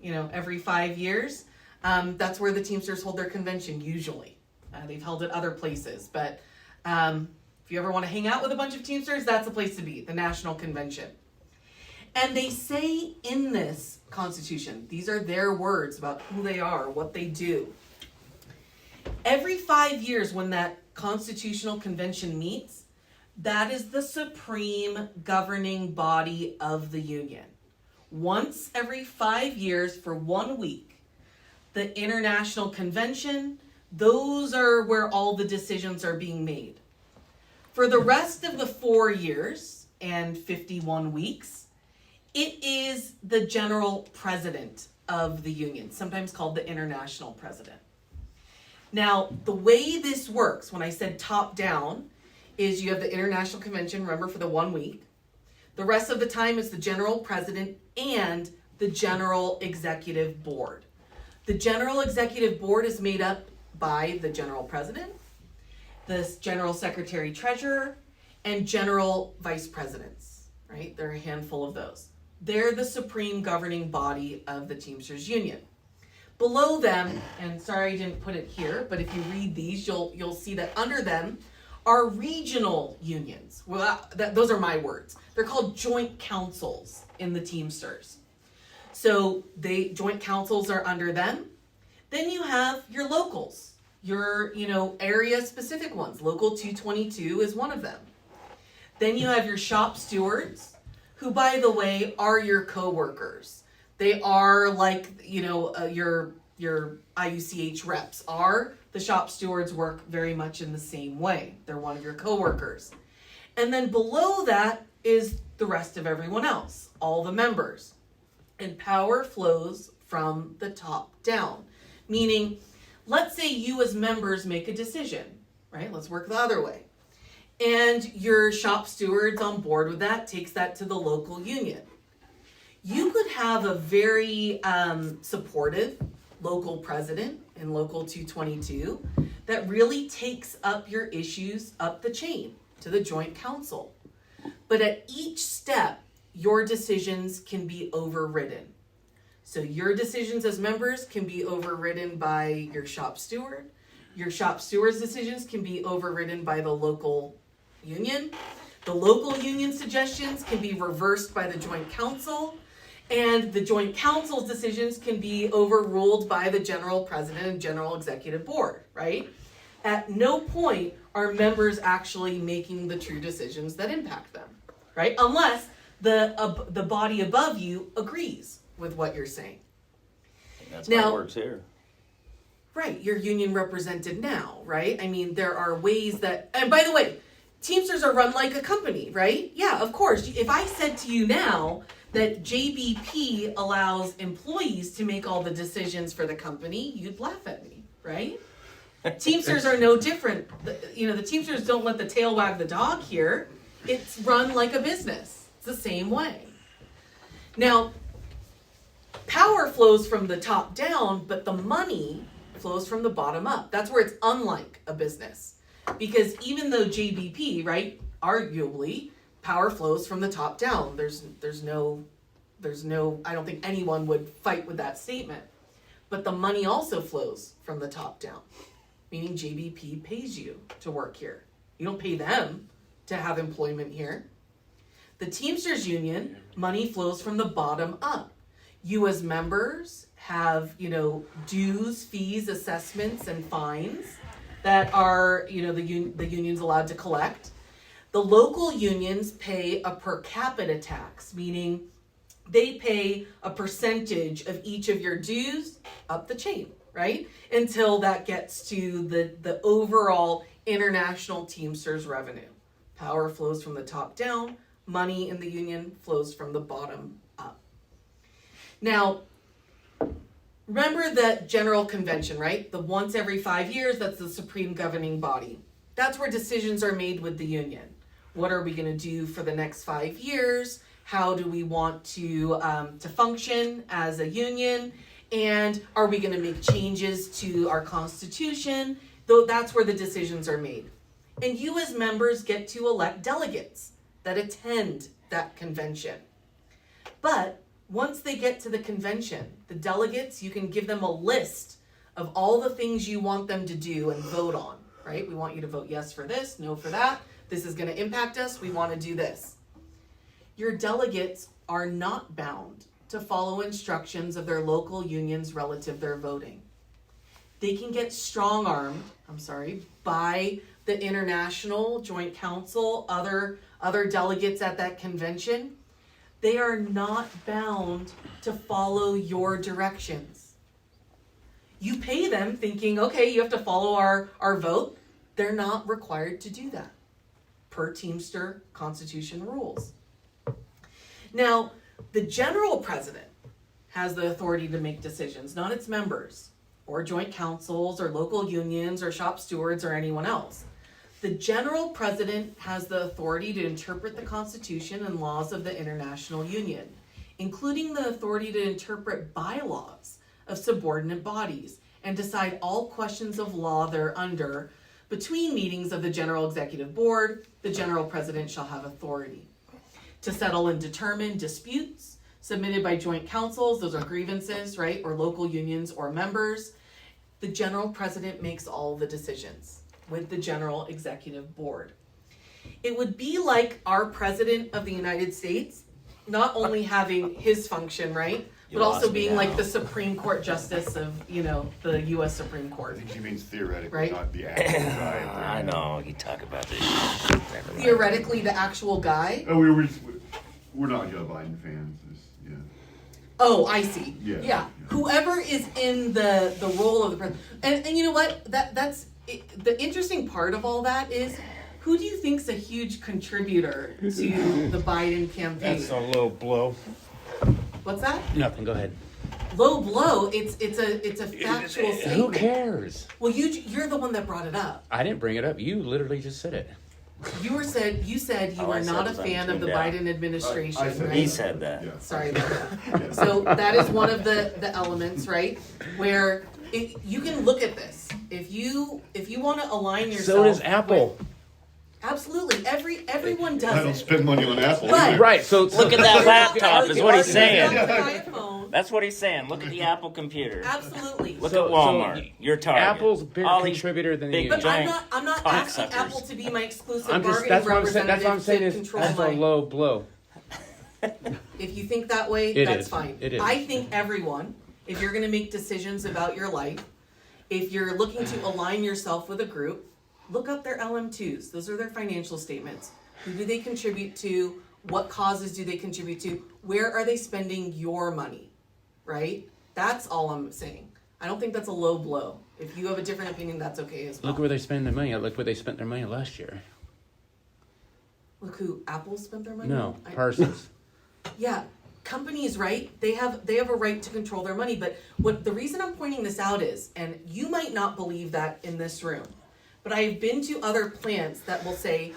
every 5 years, that's where the Teamsters hold their convention usually. They've held it other places, but if you ever want to hang out with a bunch of Teamsters, that's the place to be, the National Convention. And they say in this Constitution, these are their words about who they are, what they do. Every 5 years when that Constitutional Convention meets, that is the supreme governing body of the Union. Once every 5 years for 1 week, the International Convention, those are where all the decisions are being made. For the rest of the 4 years and 51 weeks, it is the general president of the union, sometimes called the international president. Now, the way this works, when I said top down, is you have the International Convention, remember, for the 1 week. The rest of the time is the general president and the general executive board. The general executive board is made up by the general president, the general secretary treasurer, and general vice presidents, right? There are a handful of those. They're the supreme governing body of the Teamsters Union. Below them, and sorry I didn't put it here, but if you read these, you'll see that under them are regional unions. Well, those are my words. They're called joint councils in the Teamsters. So joint councils are under them. Then you have your locals, your area specific ones. Local 222 is one of them. Then you have your shop stewards, who, by the way, are your co-workers. They are like, your IUCH reps are. The shop stewards work very much in the same way. They're one of your co-workers. And then below that is the rest of everyone else, all the members. And power flows from the top down. Meaning, let's say you as members make a decision, right? Let's work the other way. And your shop steward's on board with that, takes that to the local union. You could have a very supportive local president in Local 222 that really takes up your issues up the chain to the joint council. But at each step, your decisions can be overridden. So your decisions as members can be overridden by your shop steward. Your shop steward's decisions can be overridden by the local union. The local union suggestions can be reversed by the joint council. And the joint council's decisions can be overruled by the general president and general executive board, right? At no point are members actually making the true decisions that impact them, right? Unless the body above you agrees with what you're saying. And that's how it works here. Right, you're union represented now, right? I mean, there are ways that, and by the way, Teamsters are run like a company, right? Yeah, of course. If I said to you now that JBP allows employees to make all the decisions for the company, you'd laugh at me, right? Teamsters are no different. The Teamsters don't let the tail wag the dog here. It's run like a business. It's the same way. Now, power flows from the top down, but the money flows from the bottom up. That's where it's unlike a business. Because even though JBP, right, arguably, power flows from the top down. There's no, I don't think anyone would fight with that statement. But the money also flows from the top down, meaning JBP pays you to work here. You don't pay them to have employment here. The Teamsters Union, money flows from the bottom up. You as members have, dues, fees, assessments, and fines that are, the union's allowed to collect. The local unions pay a per capita tax, meaning they pay a percentage of each of your dues up the chain, right? Until that gets to the overall international Teamsters revenue. Power flows from the top down. Money in the union flows from the bottom up. Now, remember that general convention, right? The once every 5 years, that's the supreme governing body. That's where decisions are made with the union. What are we going to do for the next 5 years? How do we want to function as a union? And are we going to make changes to our constitution? Though that's where the decisions are made. And you as members get to elect delegates that attend that convention. But once they get to the convention, the delegates, you can give them a list of all the things you want them to do and vote on, right? We want you to vote yes for this, no for that. This is going to impact us. We want to do this. Your delegates are not bound to follow instructions of their local unions relative to their voting. They can get strong-armed, by the international joint council, other delegates at that convention. They are not bound to follow your directions. You pay them thinking, okay, you have to follow our vote. They're not required to do that per Teamster Constitution rules. Now, the general president has the authority to make decisions, not its members or joint councils or local unions or shop stewards or anyone else. The general president has the authority to interpret the Constitution and laws of the International Union, including the authority to interpret bylaws of subordinate bodies and decide all questions of law thereunder. Between meetings of the General Executive Board, the general president shall have authority to settle and determine disputes submitted by joint councils, those are grievances, right, or local unions or members. The general president makes all the decisions with the General Executive Board. It would be like our President of the United States not only having his function, right, but also being like the Supreme Court Justice of, the U.S. Supreme I Court. think she means theoretically, Right. not the actual guy. I know, you talk about this shit. Never mind. Theoretically, the actual guy. Oh, we're not Joe Biden fans. Yeah. Oh, I see. Yeah. Whoever is in the role of the president, and you know what? That's it. The interesting part of all that is, who do you think's a huge contributor to the Biden campaign? That's a low blow. What's that? Nothing, go ahead. Low blow. It's a factual statement. Who cares? Well, you're the one that brought it up. I didn't bring it up. You literally just said it. You said you All I are said not a was I'm fan of the tuned out. Biden administration, I said right? He said that. Yeah. Sorry about that. Yeah. So that is one of the elements, right? Where you can look at this. If you want to align yourself. So does Apple. Absolutely. Everyone I does don't it. spend money on Apple. But- either. Right, so Look at that laptop, is what he's If saying. you want to buy a phone, That's what he's saying. Look at the Apple computer. absolutely. Look So- at Walmart. so Your Target. Apple's a bigger All these contributor than big you. But I'm giant not asking cocksuckers. Apple to be my exclusive I'm just bargaining that's what I'm saying. representative That's what I'm saying to is control that's a my. low blow. If you think that way, It that's is. fine. It is. I think everyone, if you're going to make decisions about your life, if you're looking to align yourself with a group, look up their LM2s. Those are their financial statements. Who do they contribute to? What causes do they contribute to? Where are they spending your money? Right? That's all I'm saying. I don't think that's a low blow. If you have a different opinion, that's okay as well. Look where they spend their money. Look where they spent their money last year. Look who Apple spent their money No, on? Parsons. Yeah, companies, right? They have a right to control their money. But what the reason I'm pointing this out is, and you might not believe that in this room, but I've been to other plants that will say,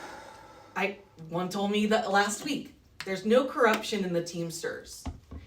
one told me that last week, there's no corruption in the Teamsters.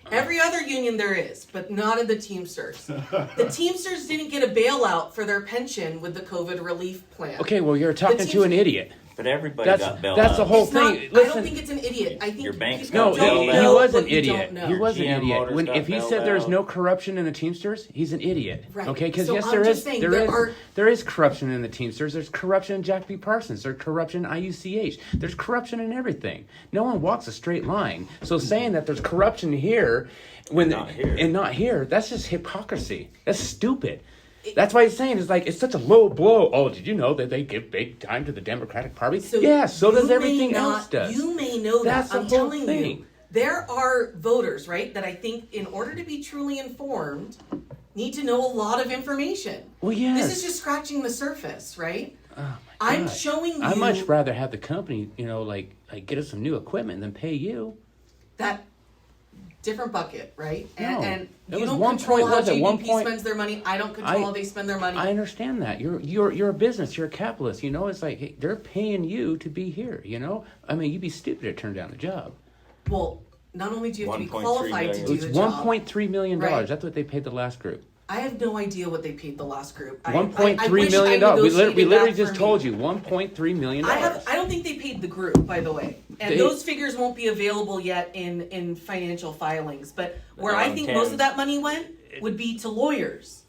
Every other union there is, but not in the Teamsters. The Teamsters didn't get a bailout for their pension with the COVID relief plan. Okay, well, you're talking to an idiot. But everybody That's got bailed that's the out. whole It's not, thing. I don't Listen, think it's an idiot. I think Your bank's people no, got don't bailed he out. know was an what you idiot. don't know. He was an GM idiot. Motors When got if he bailed said there's out. no corruption in the Teamsters, he's an idiot. Right. Okay, because So yes, I'm there just is saying there there is are- there is corruption in the Teamsters. There's corruption in Jack B. Parsons. There's corruption in IUCH. There's corruption in everything. No one walks a straight line. So saying that there's corruption here when Not here. and not here, that's just hypocrisy. That's stupid. That's why he's saying it's like it's such a low blow. Oh, did you know that they give big time to the Democratic Party? Yeah, so does you may everything not- else does. You may know That's that. the I'm whole telling thing. you. There are voters, right, that I think in order to be truly informed need to know a lot of information. Well, yes. This is just scratching the surface, right? Oh my I'm gosh. showing you I'd much rather have the company, like get us some new equipment than pay you. that different bucket, right? And, No. and It you was don't one control point- how was it one JBP point- spends their money. I don't control how they spend their money. I understand that. You're a business. You're a capitalist. It's like hey, they're paying you to be here. I mean, you'd be stupid to turn down the job. Well, not only do you have to be 1.3 qualified to million. do It's the job. $1.3 million. Right. That's what they paid the last group. I have no idea what they paid the last group. $1.3 wish million. I We negotiated literally that just for told me. you $1.3 million. I don't think they paid the group, by the way. And They- those figures won't be available yet in financial filings. But where I think most of Tens. that money went would be to lawyers.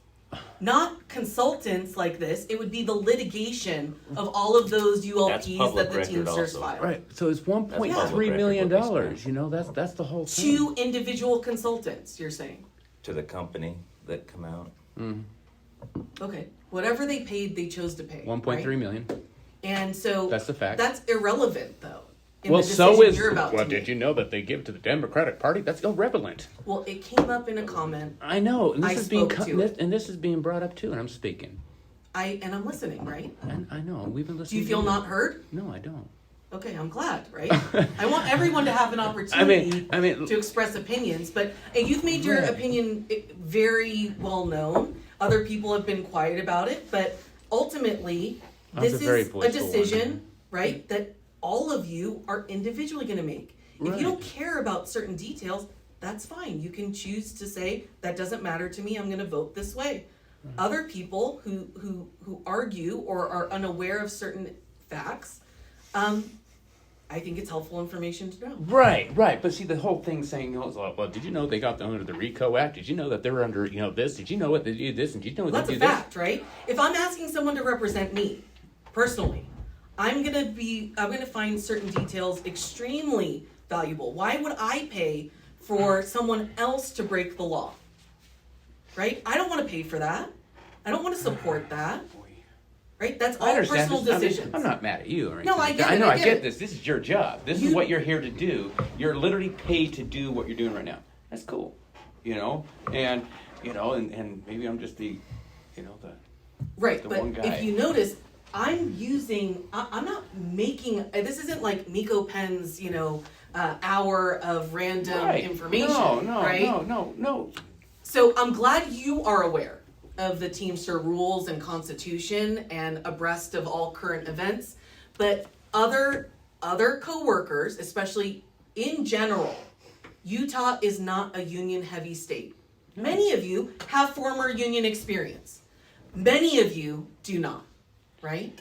Not consultants like this. It would be the litigation of all of those ULPs public that the record Teamsters also. filed. Right. So it's $1.3 public million. record what they That's the whole thing. Two individual consultants, you're saying. To the company that come out. Okay. Whatever they paid, they chose to pay. $1.3 right? million. And so That's the fact. That's irrelevant though. In Well, the so decision is. you're about Well, to did make. you know that they give to the Democratic Party? That's irrelevant. Well, it came up in a comment. I know, and I this is being spoke to it. and this is being brought up too, and I'm speaking. And I'm listening, right? And I know we've been Do listening. you feel to not heard? No, I don't. Okay, I'm glad, right? I want everyone to have an opportunity I mean, to express opinions, but and you've made your Right. opinion very well known. Other people have been quiet about it, but ultimately, I was this a very is a voiceful decision, one. right, that all of you are individually going to make. If Right. you don't care about certain details, that's fine. You can choose to say that doesn't matter to me. I'm going to vote this way. Other people who argue or are unaware of certain facts, I think it's helpful information to know. Right. But see, the whole thing saying, well, did you know they got under the RICO Act? Did you know that they're under, this? Did you know what they do this? And did you know what Well, that's they a do this? fact, right? If I'm asking someone to represent me personally, I'm gonna find certain details extremely valuable. Why would I pay for someone else to break the law? Right? I don't want to pay for that. I don't want to support that. Right? That's I all understand. personal this. decisions. I'm not mad at you or anything. No, I like get that. it, know. I I get get it. this. This is your job. This is what you're here to do. You're literally paid to do what you're doing right now. That's cool. And maybe I'm just the Right, the but one guy. if you notice, I'm not making, this isn't like Miko Penn's, hour of random right. information, No, right? no. So I'm glad you are aware of the Teamster rules and constitution and abreast of all current events, but other co-workers, especially in general, Utah is not a union-heavy state. Many of you have former union experience. Many of you do not, right?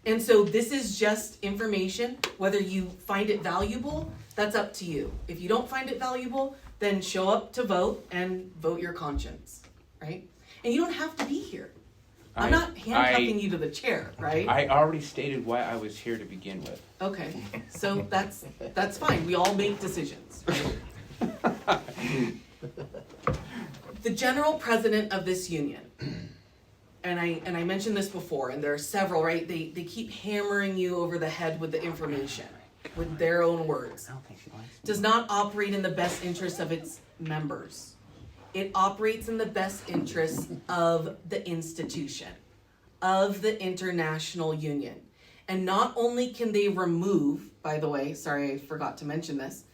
And so this is just information. Whether you find it valuable, that's up to you. If you don't find it valuable, then show up to vote and vote your conscience, right? And you don't have to be here. I'm not handcuffing you to the chair, right? I already stated why I was here to begin with. Okay, so that's fine. We all make decisions, right? The general president of this union, and I mentioned this before, and there are several, right? They keep hammering you over the head with the information, with their own words. Does not operate in the best interest of its members. It operates in the best interest of the institution, of the international union. And not only can they remove, by the way, sorry, I forgot to mention this,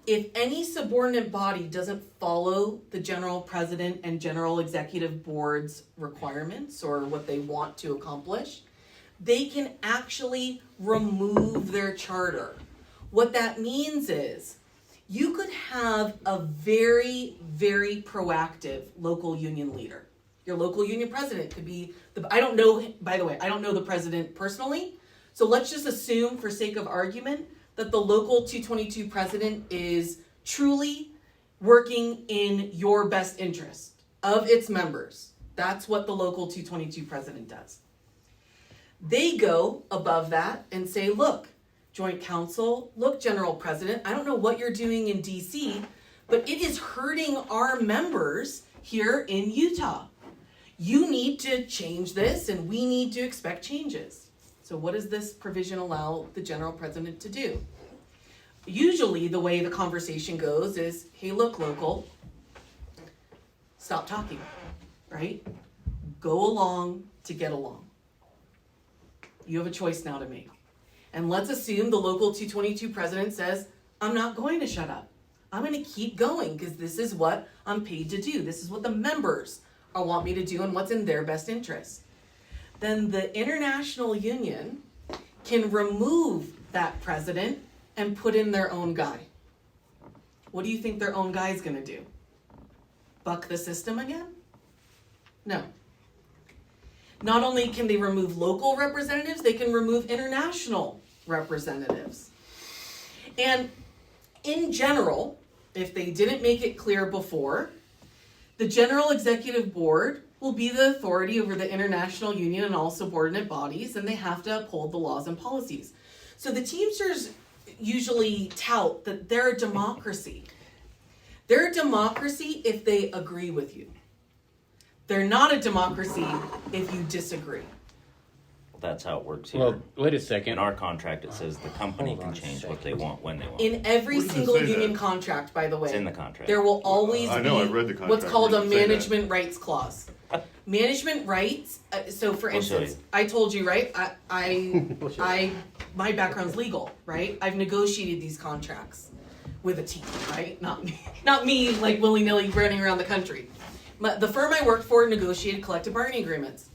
if any subordinate body doesn't follow the general president and general executive board's requirements or what they want to accomplish, they can actually remove their charter. What that means is you could have a very, very proactive local union leader. Your local union president could be I don't know, by the way, I don't know the president personally. So let's just assume, for sake of argument, that the local 222 president is truly working in your best interest of its members. That's what the local 222 president does. They go above that and say, look, Joint Council, look, General President, I don't know what you're doing in DC, but it is hurting our members here in Utah. You need to change this, and we need to expect changes. So what does this provision allow the General President to do? Usually the way the conversation goes is, hey, look, local, stop talking, right? Go along to get along. You have a choice now to make. And let's assume the local 222 president says, I'm not going to shut up. I'm going to keep going because this is what I'm paid to do. This is what the members want me to do and what's in their best interest. Then the international union can remove that president and put in their own guy. What do you think their own guy is going to do? Buck the system again? No. Not only can they remove local representatives, they can remove international representatives. And in general, if they didn't make it clear before, the General Executive Board will be the authority over the international union and all subordinate bodies, and they have to uphold the laws and policies. So the Teamsters usually tout that they're a democracy. They're a democracy if they agree with you. They're not a democracy if you disagree. That's how it works here. Well, wait a second. In our contract, it says the company Hold can on a change what second. they want when they want. In every Where does it single say that? union contract, by the way, It's in the contract. there will always I know, I be read the what's contract. called Where a does it say that? management rights clause. Management rights, so for I'll show instance, you. I told you, right, my background's legal, right? I've negotiated these contracts with a team, right? Not me like willy-nilly running around the country. But the firm I worked for negotiated collective bargaining agreements.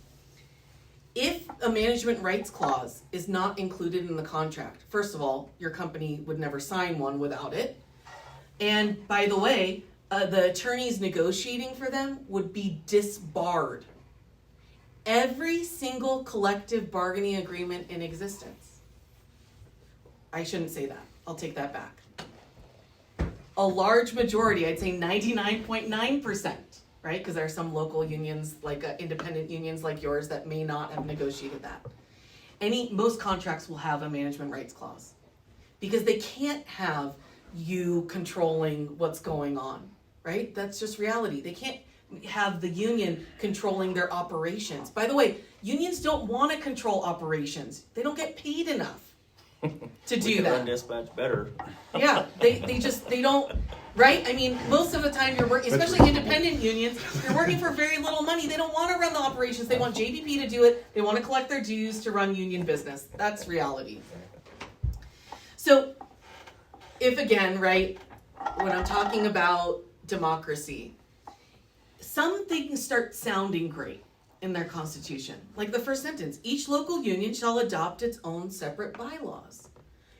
If a management rights clause is not included in the contract, first of all, your company would never sign one without it. And by the way, the attorneys negotiating for them would be disbarred. Every single collective bargaining agreement in existence. I shouldn't say that. I'll take that back. A large majority, I'd say 99.9%, right? Because there are some local unions, like independent unions like yours, that may not have negotiated that. Most contracts will have a management rights clause because they can't have you controlling what's going on, right? That's just reality. They can't have the union controlling their operations. By the way, unions don't want to control operations. They don't get paid enough to We do can that. run dispatch better. Yeah, they don't, right? I mean, most of the time you're working, especially independent unions, you're working for very little money. They don't want to run the operations. They want JBP to do it. They want to collect their dues to run union business. That's reality. So, if again, right, when I'm talking about democracy, some things start sounding great in their constitution. Like the first sentence, each local union shall adopt its own separate bylaws.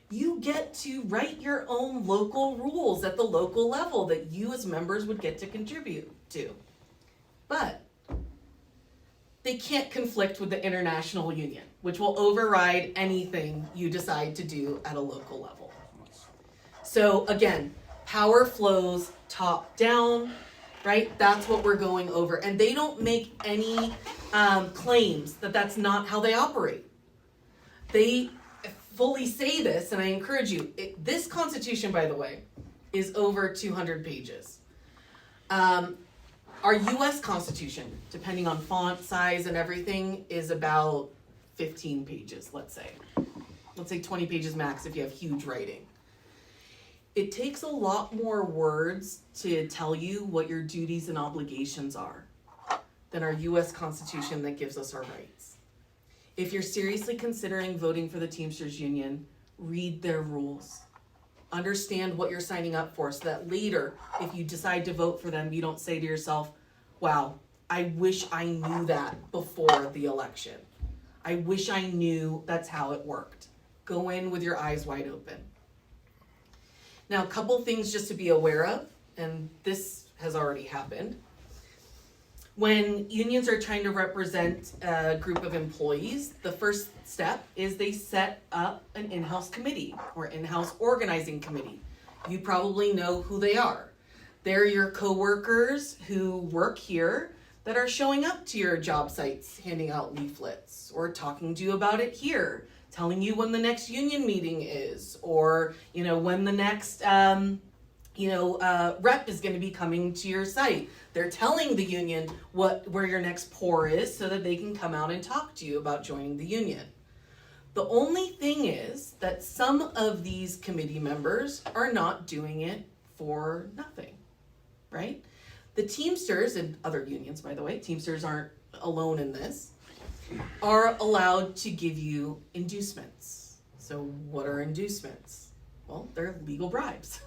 You get to write your own local rules at the local level that you as members would get to contribute to. But they can't conflict with the international union, which will override anything you decide to do at a local level. So again, power flows top down, right? That's what we're going over. And they don't make any claims that that's not how they operate. They fully say this, and I encourage you. This Constitution, by the way, is over 200 pages. Our U.S. Constitution, depending on font size and everything, is about 15 pages, let's say. Let's say 20 pages max if you have huge writing. It takes a lot more words to tell you what your duties and obligations are than our U.S. Constitution that gives us our rights. If you're seriously considering voting for the Teamsters Union, read their rules. Understand what you're signing up for so that later, if you decide to vote for them, you don't say to yourself, wow, I wish I knew that before the election. I wish I knew that's how it worked. Go in with your eyes wide open. Now, a couple things just to be aware of, and this has already happened. When unions are trying to represent a group of employees, the first step is they set up an in-house committee or in-house organizing committee. You probably know who they are. They're your coworkers who work here that are showing up to your job sites, handing out leaflets or talking to you about it here, telling you when the next union meeting is, or when the next rep is going to be coming to your site. They're telling the union where your next pour is so that they can come out and talk to you about joining the union. The only thing is that some of these committee members are not doing it for nothing, right? The Teamsters, and other unions, by the way, Teamsters aren't alone in this, are allowed to give you inducements. So what are inducements? Well, they're legal bribes.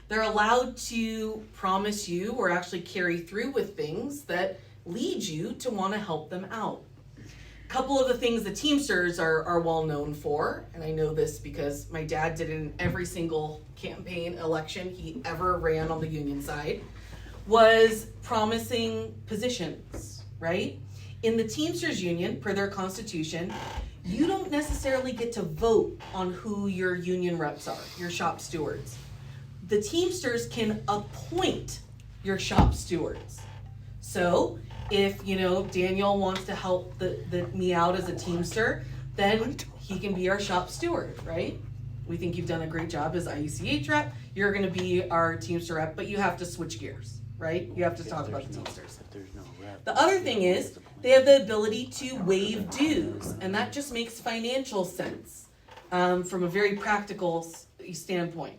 They're allowed to promise you or actually carry through with things that lead you to want to help them out. A couple of the things the Teamsters are well known for, and I know this because my dad did it in every single campaign election he ever ran on the union side, was promising positions, right? In the Teamsters union, per their constitution, you don't necessarily get to vote on who your union reps are, your shop stewards. The Teamsters can appoint your shop stewards. So if, Daniel wants to help me out as a Teamster, then he can be our shop steward, right? We think you've done a great job as IUCH rep. You're going to be our Teamster rep, but you have to switch gears, right? You have to talk about the Teamsters. The other thing is they have the ability to waive dues, and that just makes financial sense from a very practical standpoint.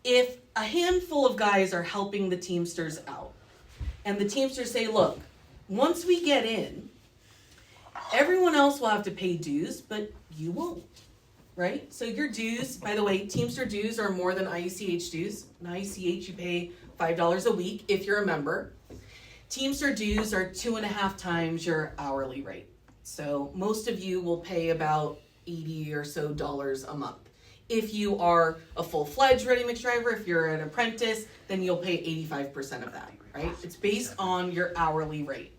If a handful of guys are helping the Teamsters out, and the Teamsters say, look, once we get in, everyone else will have to pay dues, but you won't, right? So your dues, by the way, Teamster dues are more than IUCH dues. In IUCH, you pay $5 a week if you're a member. Teamster dues are 2.5 times your hourly rate. So most of you will pay about $80 or so a month. If you are a full-fledged ready-mix driver, if you're an apprentice, then you'll pay 85% of that, right? It's based on your hourly rate.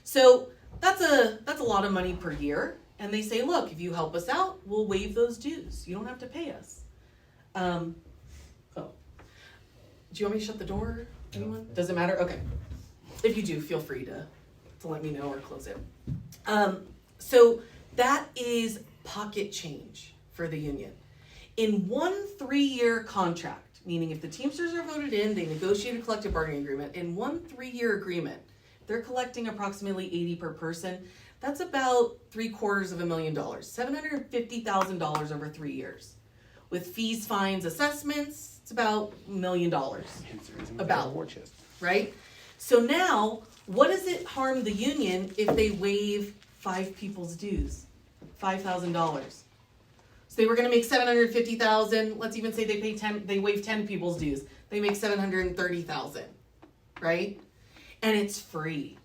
So that's a lot of money per year. And they say, look, if you help us out, we'll waive those dues. You don't have to pay us. Do you want me to shut the door? Anyone? Does it matter? Okay. If you do, feel free to let me know or close it. So that is pocket change for the union. In one 3-year contract, meaning if the Teamsters are voted in, they negotiate a collective bargaining agreement. In one 3-year agreement, they're collecting approximately $80 per person. That's about $750,000, $750,000 over 3 years. With fees, fines, assessments, it's about $1 million. About, right? So now, what does it harm the union if they waive 5 people's dues? $5,000. So they were going to make $750,000. Let's even say they waive 10 people's dues. They make $730,000, right? And it's free.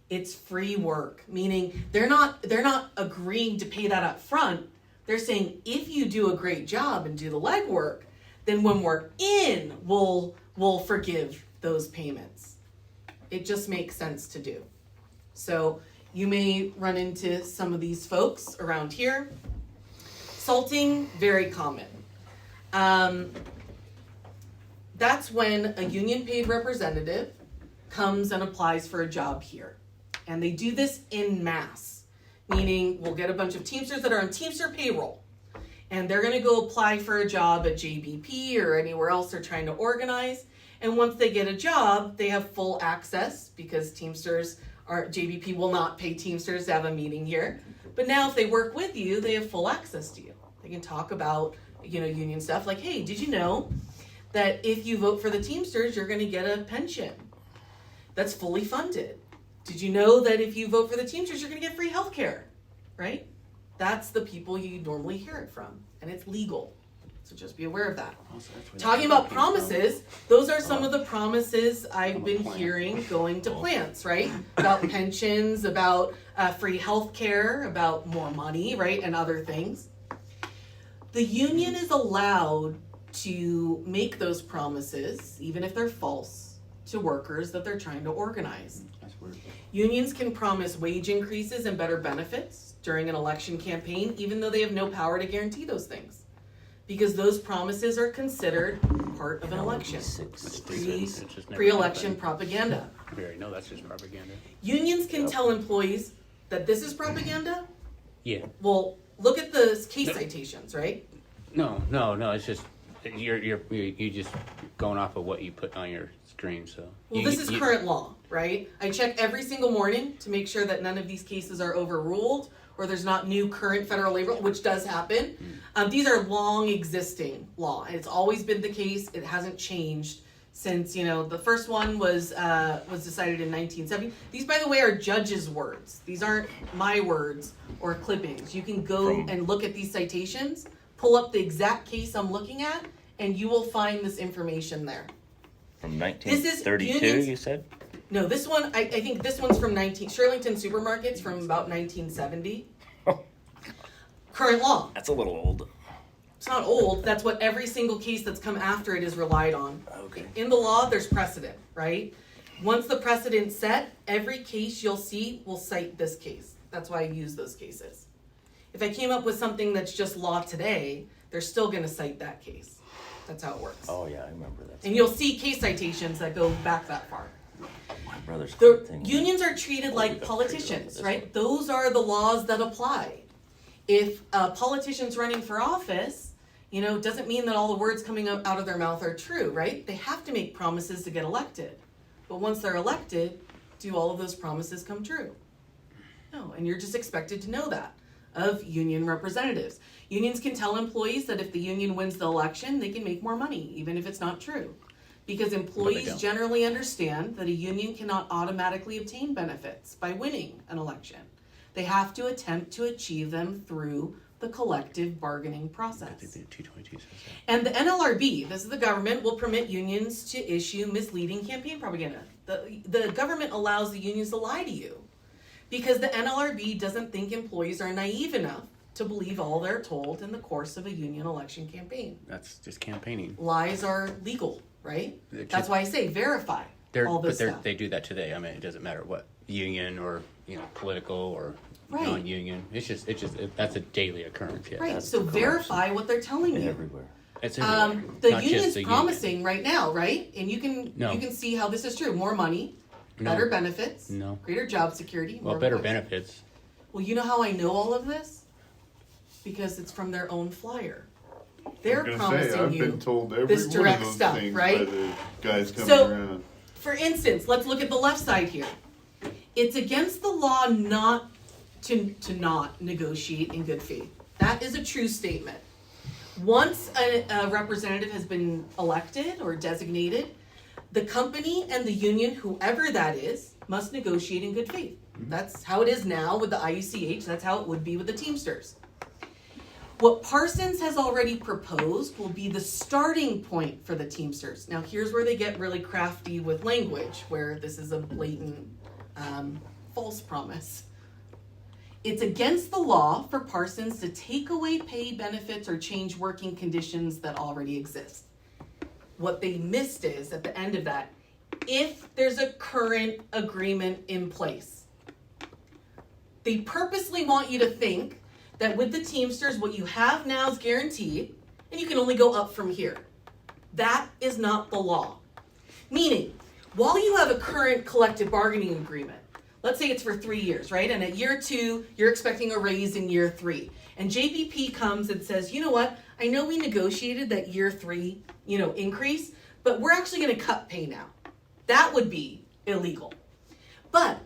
It's free work, meaning they're not agreeing to pay that up front. They're saying if you do a great job and do the legwork, then when we're in, we'll forgive those payments. It just makes sense to do. So you may run into some of these folks around here. Salting, very common. That's when a union paid representative comes and applies for a job here. And they do this in mass, meaning we'll get a bunch of Teamsters that are on Teamster payroll. And they're going to go apply for a job at JBP or anywhere else they're trying to organize. And once they get a job, they have full access because JBP will not pay Teamsters to have a meeting here. But now if they work with you, they have full access to you. They can talk about, union stuff like, hey, did you know that if you vote for the Teamsters, you're going to get a pension that's fully funded? Did you know that if you vote for the Teamsters, you're going to get free health care, right? That's the people you normally hear it from, and it's legal. It's So just be aware of that. Also, that's where Talking that about came from. promises, those are some of the promises I've From a been plant. hearing going to plants, right? About pensions, about free health care, about more money, right? And other things. The union is allowed to make those promises, even if they're false, to workers that they're trying to organize. That's weird. Unions can promise wage increases and better benefits during an election campaign, even though they have no power to guarantee those things. Because those promises are considered part of an election. Pre-election propaganda. We already know that's just propaganda. Unions can tell employees that this is propaganda. Yeah. Well, look at the case citations, right? No, it's just you're just going off of what you put on your screen. So. Well, this is current law, right? I check every single morning to make sure that none of these cases are overruled or there's not new current federal labor, which does happen. These are long existing law, and it's always been the case. It hasn't changed since, the first one was decided in 1970. These, by the way, are judges' words. These aren't my words or clippings. You can go and look at these citations, pull up the exact case I'm looking at, and you will find this information there. From This is 1932, unions- you said? No, this one, I think this one's from Shirlington Supermarkets from about 1970. Current law. That's a little old. It's not old. That's what every single case that's come after it is relied on. Okay. In the law, there's precedent, right? Once the precedent's set, every case you'll see will cite this case. That's why I use those cases. If I came up with something that's just law today, they're still going to cite that case. That's how it works. Oh, yeah, I remember that. And you'll see case citations that go back that far. My brother's The thing. unions are treated Oh, we like got figured politicians, out right? this Those are the laws that apply. If a politician's running for office, doesn't mean that all the words coming out of their mouth are true, right? They have to make promises to get elected. But once they're elected, do all of those promises come true? No, and you're just expected to know that of union representatives. Unions can tell employees that if the union wins the election, they can make more money, even if it's not true. Because employees don't. generally understand that a union cannot automatically obtain benefits by winning an election. They have to attempt to achieve them through the collective bargaining I process. think the 222 says that. And the NLRB, this is the government, will permit unions to issue misleading campaign propaganda. The government allows the unions to lie to you because the NLRB doesn't think employees are naive enough to believe all they're told in the course of a union election campaign. That's just campaigning. Lies are legal, right? They're That's why I say verify all this stuff. They do that today. I mean, it doesn't matter what union or political or Right. non-union. It's just that's a daily occurrence. Yeah. Right, That's so the verify what they're telling you. Everywhere. It's everywhere. The Not just union's the promising right now, right? And you No. can see how this is true. More money, No. better benefits, No. greater job security. Well, more better employees. benefits. Well, you know how I know all of this? Because it's from their own flyer. They're I'm gonna promising say, I've you been told every this one direct of those stuff, things right? by the guys coming So- around. For instance, let's look at the left side here. It's against the law not to not negotiate in good faith. That is a true statement. Once a representative has been elected or designated, the company and the union, whoever that is, must negotiate in good faith. That's how it is now with the IUCH. That's how it would be with the Teamsters. What Parsons has already proposed will be the starting point for the Teamsters. Now, here's where they get really crafty with language, where this is a blatant false promise. It's against the law for Parsons to take away pay, benefits, or change working conditions that already exist. What they missed is, at the end of that, if there's a current agreement in place. They purposely want you to think that with the Teamsters, what you have now is guaranteed, and you can only go up from here. That is not the law. Meaning, while you have a current collective bargaining agreement, let's say it's for 3 years, right? And at year 2, you're expecting a raise in year 3. And JBP comes and says, you know what? I know we negotiated that year 3, increase, but we're actually going to cut pay now. That would be illegal. But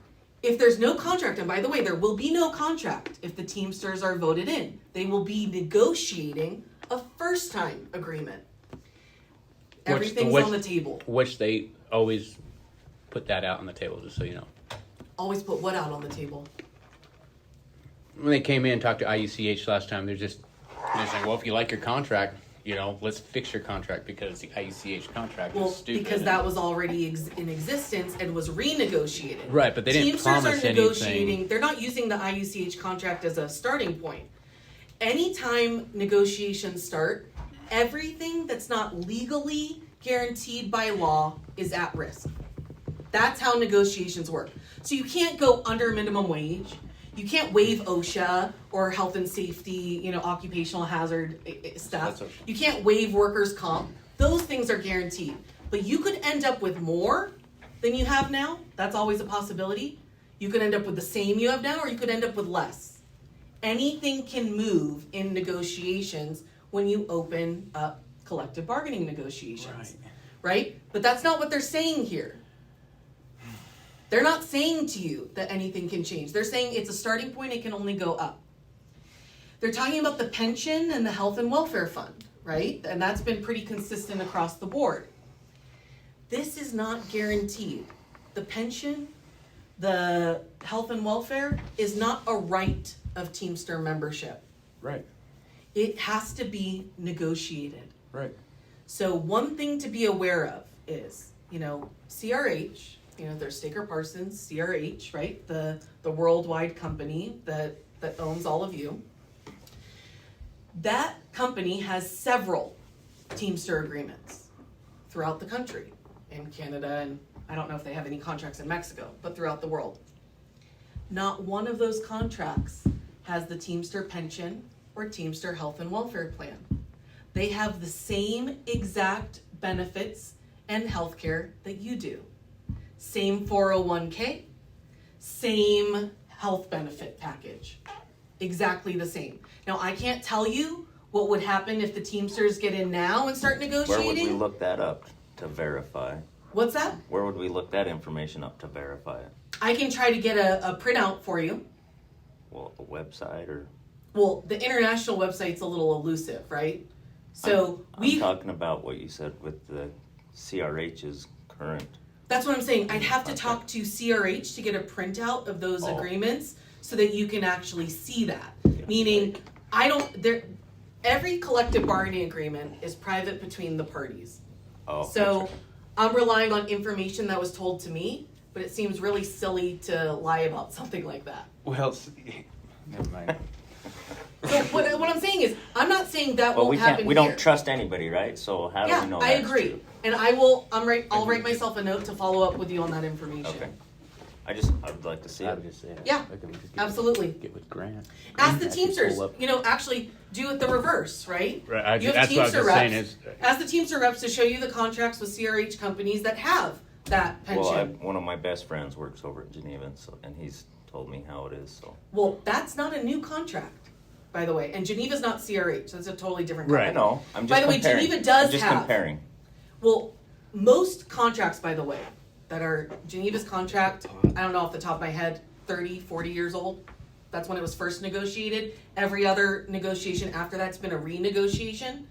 if there's no contract, and by the way, there will be no contract if the Teamsters are voted in. They will be negotiating a first-time agreement. Everything's on the table. Which they always put that out on the table, just so you know. Always put what out on the table? When they came in and talked to IUCH last time, they're saying, well, if you like your contract, let's fix your contract because the IUCH contract Well, is stupid. because that was already in existence and was renegotiated. Right, but they didn't Teamsters promise are anything. negotiating. They're not using the IUCH contract as a starting point. Anytime negotiations start, everything that's not legally guaranteed by law is at risk. That's how negotiations work. So you can't go under minimum wage. You can't waive OSHA or health and safety, occupational hazard stuff. That's okay. You can't waive workers' comp. Those things are guaranteed. But you could end up with more than you have now. That's always a possibility. You could end up with the same you have now, or you could end up with less. Anything can move in negotiations when you open up collective bargaining negotiations. Right? But that's not what they're saying here. They're not saying to you that anything can change. They're saying it's a starting point, it can only go up. They're talking about the pension and the health and welfare fund, right? And that's been pretty consistent across the board. This is not guaranteed. The pension, the health and welfare is not a right of Teamster membership. Right. It has to be negotiated. Right. So one thing to be aware of is, CRH, there's Staker Parsons, CRH, right? The worldwide company that owns all of you. That company has several Teamster agreements throughout the country, in Canada, and I don't know if they have any contracts in Mexico, but throughout the world. Not one of those contracts has the Teamster pension or Teamster health and welfare plan. They have the same exact benefits and health care that you do. Same 401k, same health benefit package. Exactly the same. Now, I can't tell you what would happen if the Teamsters get in now and start Where negotiating. would we look that up to verify? What's that? Where would we look that information up to verify it? I can try to get a printout for you. Well, a website or? Well, the international website's a little elusive, right? So I'm talking about what you said with the CRH's current. That's what I'm saying. I'd have to talk to CRH to get a printout of those Oh. agreements so that you can actually see that. Meaning, every collective bargaining agreement is private between the parties. Oh, So gotcha. I'm relying on information that was told to me, but it seems really silly to lie about something like that. Well, never mind. So what I'm saying is, I'm not saying that Well, won't we happen can't. We here. don't trust anybody, right? So how do Yeah, we know? I that's agree, true? and I'll write myself a note to follow up with you on that information. Okay. I'd like to see I it. would just say, Yeah, look, we just absolutely. Get with Grant. Ask the Grant Teamsters. pull up- Actually do it the reverse, right? Right, You have that's what I was Teamster just saying reps. is, Ask the Teamster reps to show you the contracts with CRH companies that have that pension. Well, one of my best friends works over at Geneva, and he's told me how it is. So Well, that's not a new contract, by the way. And Geneva's not CRH. That's a totally different Right. I company. know. I'm just By the way, comparing. Geneva does I'm just have- comparing. Well, most contracts, by the way, that are Geneva's contract, I don't know off the top of my head, 30, 40 years old. That's when it was first negotiated. Every other negotiation after that's been a renegotiation.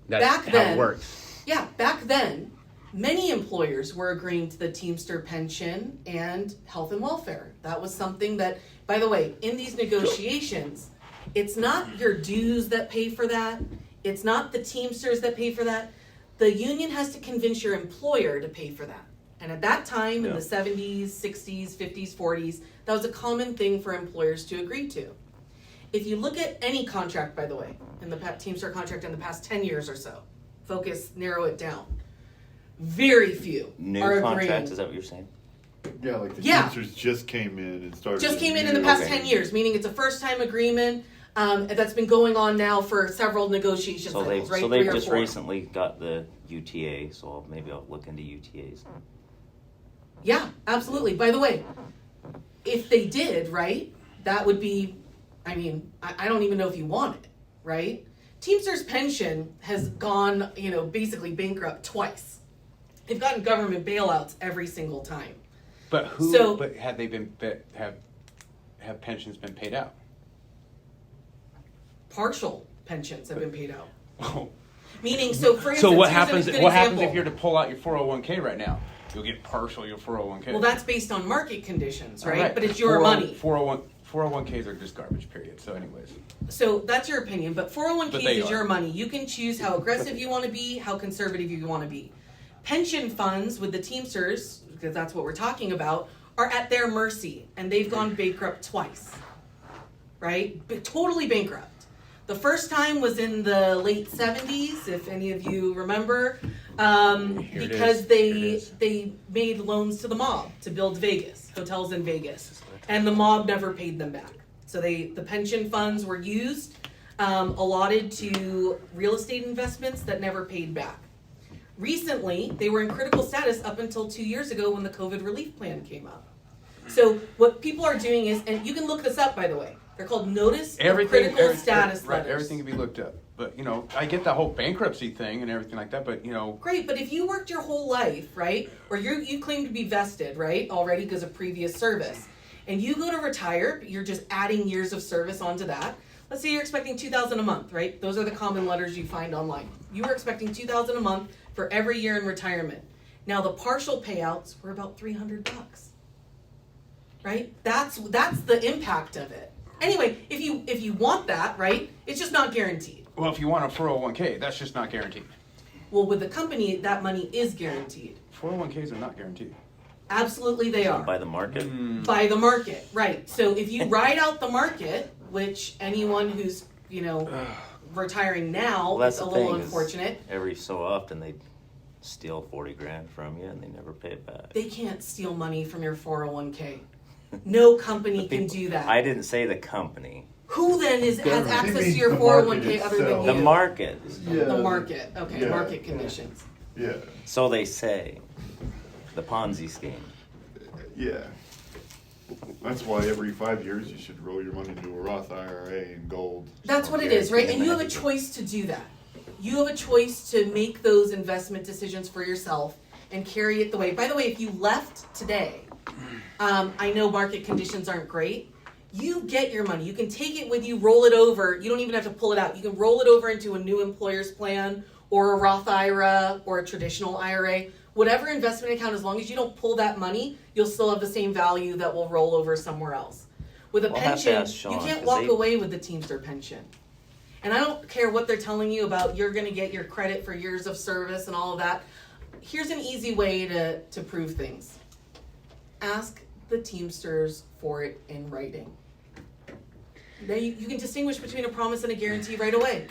that's Back how then- it works. Yeah, back then, many employers were agreeing to the Teamster pension and health and welfare. That was something that, by the way, in these negotiations, it's not your dues that pay for that. It's not the Teamsters that pay for that. The union has to convince your employer to pay for that. And at that time, in Yeah. the 70s, 60s, 50s, 40s, that was a common thing for employers to agree to. If you look at any contract, by the way, in the Teamster contract in the past 10 years or so, narrow it down. Very few New are contracts, agreeing. is that what you're saying? Yeah, like the Yeah. Teamsters just came in and started. Just a came in the new- past Okay. 10 years, meaning it's a first-time agreement that's been going on now for several negotiation So cycles, right? they've 3 or just 4. recently got the UTA, so maybe I'll look into UTAs. Yeah, absolutely. By the way, if they did, right, that would be, I don't even know if you want it, right? Teamsters pension has gone, basically bankrupt twice. They've gotten government bailouts every single time. But So- But have they been? Have pensions been paid out? Partial pensions have been paid out. Oh. Meaning, so for instance, So what here's a happens? good What happens example. if you're to pull out your 401k right now? You'll get partial your 401k. Well, that's based on market conditions, right? All But it's your money. 401. 401ks are just garbage, period. So anyways. So that's your opinion, but 401ks But they is are. your money. You can choose how aggressive you want to be, how conservative you want to be. Pension funds with the Teamsters, because that's what we're talking about, are at their mercy, and they've gone bankrupt twice. Right? Totally bankrupt. The first time was in the late 70s, if any of you remember, because they made loans to the mob to build Vegas, hotels in Vegas, and the mob never paid them back. So the pension funds were used, allotted to real estate investments that never paid back. Recently, they were in critical status up until 2 years ago when the COVID relief plan came up. So what people are doing is, and you can look this up, by the way, they're called notice of critical status right, letters. everything can be looked up. But, I get the whole bankruptcy thing and everything like that, but, Great, but if you worked your whole life, right, or you claim to be vested, right, already because of previous service, and you go to retire, you're just adding years of service onto that. Let's say you're expecting $2,000 a month, right? Those are the common letters you find online. You were expecting $2,000 a month for every year in retirement. Now the partial payouts were about $300, right? That's the impact of it. Anyway, if you want that, right, it's just not guaranteed. well, if you want a 401k, that's just not guaranteed. Well, with the company, that money is guaranteed. 401ks are not guaranteed. Absolutely they are. By the market? By the market, right. So if you ride out the market, which anyone who's, retiring now Well, that's is a the little thing, is unfortunate. every so often they steal 40 grand from you and they never pay it back. They can't steal money from your 401k. No company can do that. I didn't say the company. Who then has access to means your the 401k market other than itself. you? The market. The market. Okay, Yeah. market conditions. Yeah, So they say. The Ponzi scheme. yeah. That's why every 5 years you should roll your money into a Roth IRA and gold. That's what it is, right? And you have a choice to do that. You have a choice to make those investment decisions for yourself and carry it the way. By the way, if you left today, I know market conditions aren't great. You get your money. You can take it with you, roll it over. You don't even have to pull it out. You can roll it over into a new employer's plan or a Roth IRA or a traditional IRA. Whatever investment account, as long as you don't pull that money, you'll still have the same value that will roll over somewhere else. With a We'll have to pension, ask Sean, you can't 'cause walk they- away with the Teamster pension. And I don't care what they're telling you about you're going to get your credit for years of service and all of that. Here's an easy way to prove things. Ask the Teamsters for it in writing. Now you can distinguish between a promise and a guarantee right away.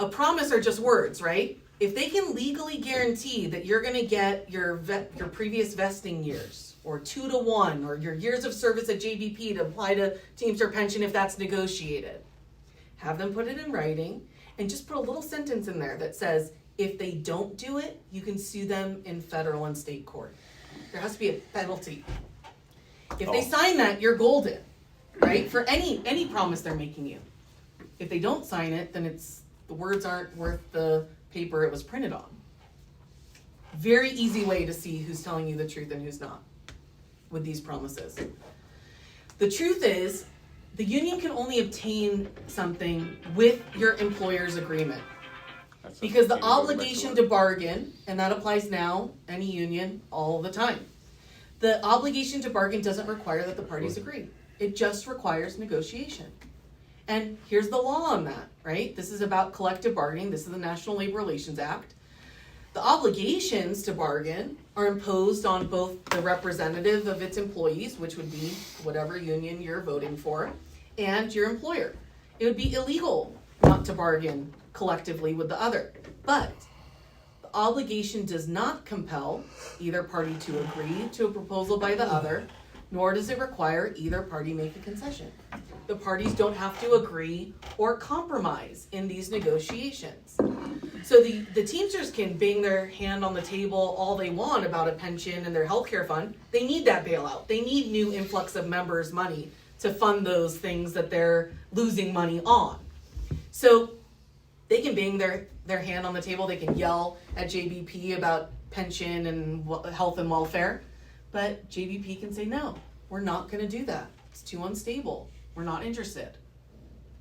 A promise are just words, right? If they can legally guarantee that you're going to get your previous vesting years, or 2-to-1, or your years of service at JBP to apply to Teamster pension if that's negotiated, have them put it in writing, and just put a little sentence in there that says, if they don't do it, you can sue them in federal and state court. There has to be a penalty. If they sign that, you're golden, right? For any promise they're making you. If they don't sign it, then the words aren't worth the paper it was printed on. Very easy way to see who's telling you the truth and who's not with these promises. The truth is, the union can only obtain something with your employer's agreement. Because the obligation to bargain, and that applies now, any union, all the time. The obligation to bargain doesn't require that the parties agree. It just requires negotiation. And here's the law on that, right? This is about collective bargaining. This is the National Labor Relations Act. The obligations to bargain are imposed on both the representative of its employees, which would be whatever union you're voting for, and your employer. It would be illegal not to bargain collectively with the other. But the obligation does not compel either party to agree to a proposal by the other, nor does it require either party make a concession. The parties don't have to agree or compromise in these negotiations. So the Teamsters can bang their hand on the table all they want about a pension and their healthcare fund. They need that bailout. They need new influx of members' money to fund those things that they're losing money on. So they can bang their hand on the table. They can yell at JBP about pension and health and welfare. But JBP can say, no, we're not going to do that. It's too unstable. We're not interested.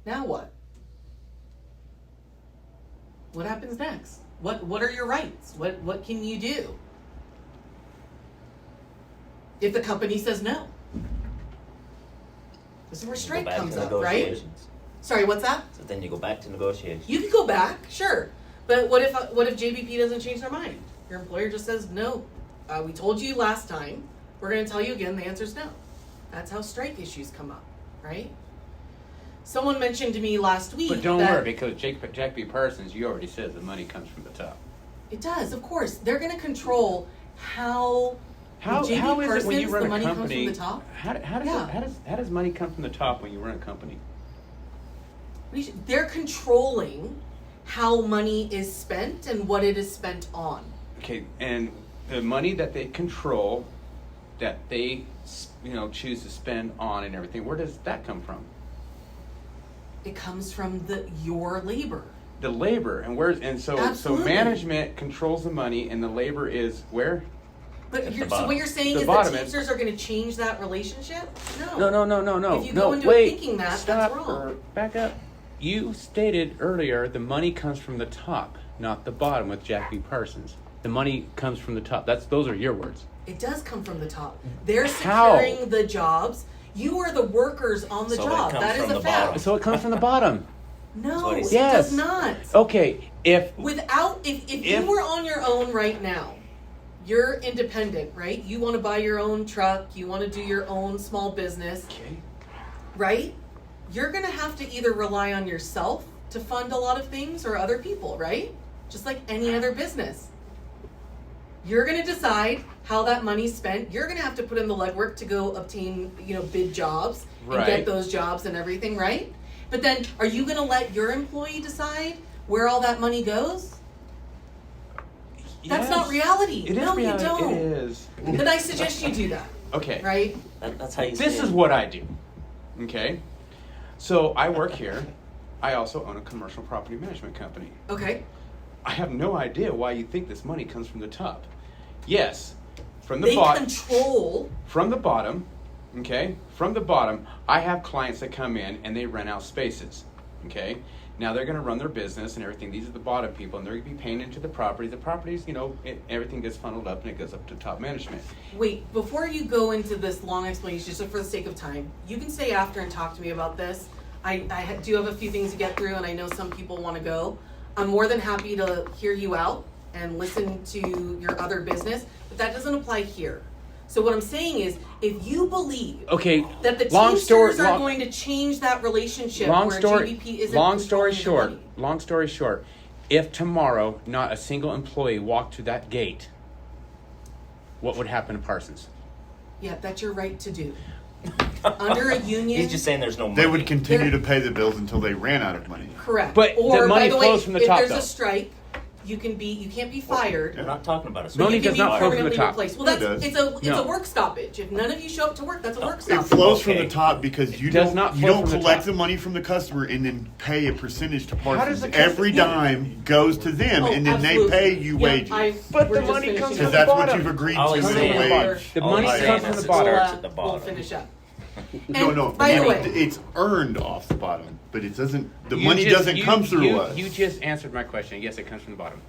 Now what? What happens next? What are your rights? What can you do? If the company says no. This is where Go strike back comes to up, right? negotiations. Sorry, what's that? So then you go back to negotiations. You could go back, sure, but what if JBP doesn't change their mind? Your employer just says no. We told you last time. We're going to tell you again. The answer's no. That's how strike issues come up, right? Someone mentioned to me last week. But don't that worry, because Jack B. Parsons, you already said the money comes from the top. It does, of course. They're going to control how. How with JB how is it when Parsons, you run the a money company? comes from the top? How does money come from the top when you run a company? They're controlling how money is spent and what it is spent on. Okay, and the money that they control, that they choose to spend on and everything, where does that come from? It comes from your labor. The labor, and so Absolutely. management controls the money, and the labor is where? But At the so bottom. what you're saying The is bottom that is- Teamsters are going to change that relationship? No. If you go into it wait, thinking that, stop, that's wrong. or back up. You stated earlier the money comes from the top, not the bottom with Jack B. Parsons. The money comes from the top. Those are your words. It does come from the top. They're How? securing the jobs. You are the workers on the So it job. comes That is from a the fact. bottom. So it comes from the bottom. No, what he it said. Yes. does not. Okay, if If you were on your own right now, you're independent, right? You want to buy your own truck, you want to do your own small business, Okay. right? You're going to have to either rely on yourself to fund a lot of things or other people, right? Just like any other business. You're going to decide how that money's spent. You're going to have to put in the legwork to go obtain, bid jobs and Right. get those jobs and everything, right? But then are you going to let your employee decide where all that money goes? That's not reality. It is No, reality. you don't. It is. Then I suggest you do that, Okay. right? That's how you This see is it. what I do. Okay. So I work here. I also own a commercial property management company. Okay. I have no idea why you think this money comes from the top. Yes, from the They bottom. control. From the bottom, okay? From the bottom, I have clients that come in and they rent out spaces, okay? Now they're going to run their business and everything. These are the bottom people, and they're going to be paying into the property. The properties, everything gets funneled up and it goes up to top management. Wait, before you go into this long explanation, just for the sake of time, you can stay after and talk to me about this. I do have a few things to get through, and I know some people want to go. I'm more than happy to hear you out and listen to your other business, but that doesn't apply here. So what I'm saying is, if you believe okay, that the long story Teamsters are long, going to change that relationship long where story JVP isn't long story controlling the short. money. Long story short, if tomorrow not a single employee walked through that gate, what would happen to Parsons? Yeah, that's your right to do. Under a union. He's just saying there's no money. They would continue to pay the bills until they ran out of money. Correct. But or the money by the way, flows from the if top, there's though. a strike, you can't be fired. We're not talking about a But Money you can does be not flow from the permanently top. replaced. Well, It that's does. it's No. a work stoppage. If none of you show up to work, that's a work It stoppage. flows from Okay. the top because you does don't not you flow don't from the collect top. the money from the customer and then pay a percentage to does Parsons. the customer- Every dime goes to them, Oh, and then absolutely. they pay you Yep, wages. But we're the just money finishing comes up. Because from that's the what bottom. you've agreed All to he's in saying a is- wage. The All money he's comes saying from is the it bottom. starts at the We'll bottom. finish up. No, And no, by the money, way, it's earned off the bottom, but it doesn't. The You money just- doesn't you- come through you, us. You just answered my question. Yes, it comes from the bottom.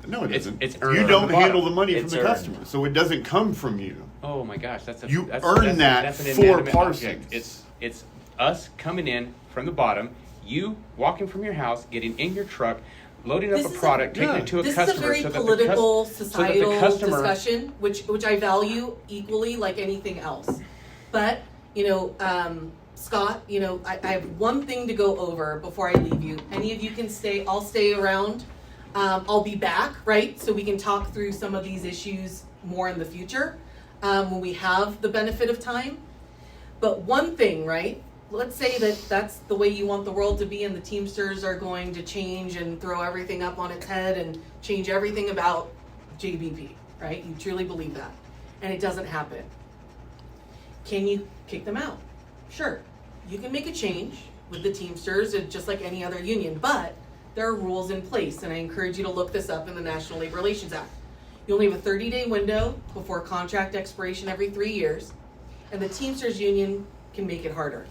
No, it It's- doesn't. it's earned You on don't the bottom. handle the money from It's the earned. customer, so it doesn't come from you. Oh my gosh, that's a You that's, earn that that's an for inanimate Parsons. object. It's us coming in from the bottom, you walking from your house, getting in your truck, loading up This a is product, taking yeah. it to a this customer, is a very so that political, so that the societal customer. discussion, which I value equally like anything else. But Scott, I have one thing to go over before I leave you. Any of you can stay. I'll stay around. I'll be back, right? So we can talk through some of these issues more in the future when we have the benefit of time. But one thing, right? Let's say that that's the way you want the world to be, and the Teamsters are going to change and throw everything up on its head and change everything about JBP, right? You truly believe that. And it doesn't happen. Can you kick them out? Sure. You can make a change with the Teamsters, just like any other union, but there are rules in place, and I encourage you to look this up in the National Labor Relations Act. You only have a 30-day window before contract expiration every 3 years, and the Teamsters union can make it harder.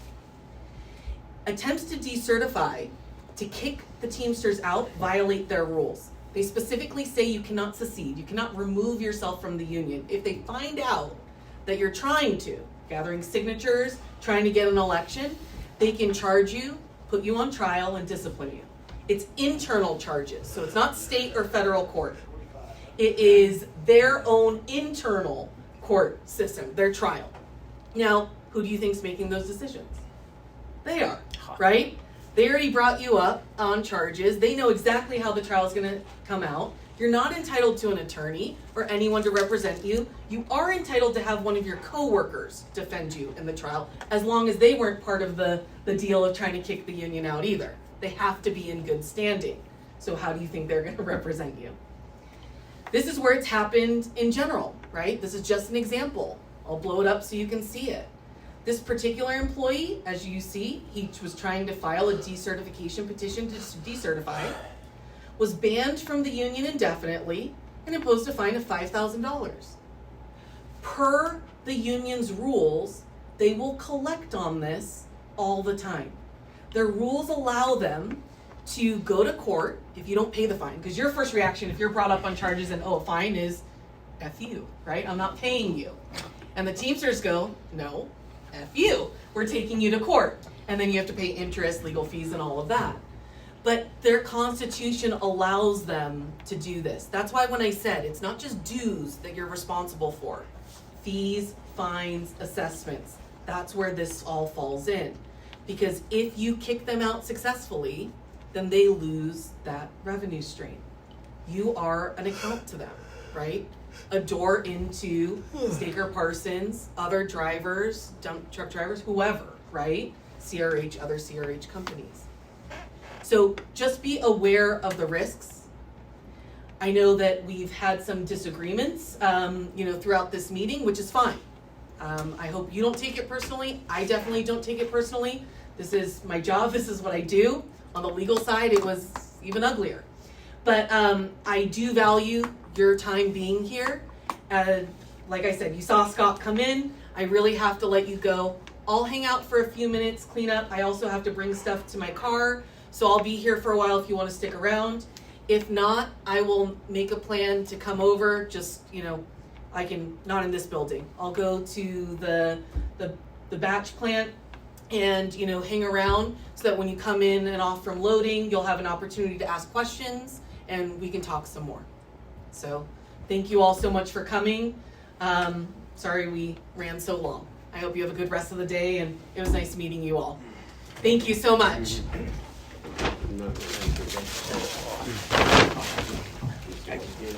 Attempts to decertify, to kick the Teamsters out, violate their rules. They specifically say you cannot secede, you cannot remove yourself from the union. If they find out that you're trying to, gathering signatures, trying to get an election, they can charge you, put you on trial, and discipline you. It's internal charges, so it's not state or federal court. It is their own internal court system, their trial. Now, who do you think's making those decisions? They are, right? They already brought you up on charges. They know exactly how the trial is going to come out. You're not entitled to an attorney or anyone to represent you. You are entitled to have one of your coworkers defend you in the trial, as long as they weren't part of the deal of trying to kick the union out either. They have to be in good standing. So how do you think they're going to represent you? This is where it's happened in general, right? This is just an example. I'll blow it up so you can see it. This particular employee, as you see, he was trying to file a decertification petition to decertify, was banned from the union indefinitely and imposed a fine of $5,000. Per the union's rules, they will collect on this all the time. Their rules allow them to go to court if you don't pay the fine, because your first reaction if you're brought up on charges and a fine is F you, right? I'm not paying you. And the Teamsters go, no, F you. We're taking you to court. And then you have to pay interest, legal fees, and all of that. But their constitution allows them to do this. That's why when I said it's not just dues that you're responsible for. Fees, fines, assessments. That's where this all falls in. Because if you kick them out successfully, then they lose that revenue stream. You are an account to them, right? A door into Staker Parsons, other drivers, dump truck drivers, whoever, right? CRH, other CRH companies. So just be aware of the risks. I know that we've had some disagreements, throughout this meeting, which is fine. I hope you don't take it personally. I definitely don't take it personally. This is my job. This is what I do. On the legal side, it was even uglier. But I do value your time being here. Like I said, you saw Scott come in. I really have to let you go. I'll hang out for a few minutes, clean up. I also have to bring stuff to my car. So I'll be here for a while if you want to stick around. If not, I will make a plan to come over. Just, I can, not in this building. I'll go to the batch plant and, hang around so that when you come in and off from loading, you'll have an opportunity to ask questions and we can talk some more. So thank you all so much for coming. Sorry we ran so long. I hope you have a good rest of the day and it was nice meeting you all. Thank you so much.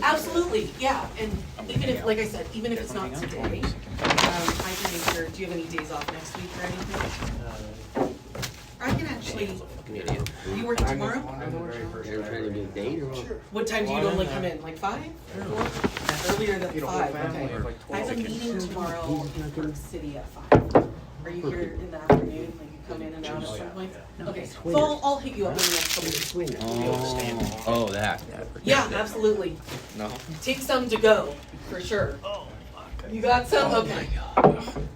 Absolutely, yeah, and even if, like I said, even if it's not today, I can make sure, do you have any days off next week or anything? I can actually, you work tomorrow? You're trying to do a date or what? What time do you normally come in, like 5? 4? Earlier than 5, okay. I have a meeting tomorrow in Park City at 5. Are you here in the afternoon, like you come in and out at some point? Okay, so I'll hit you up in the next couple weeks. Oh, that. Yeah, absolutely. No. Take some to go, for sure. You got some? Okay.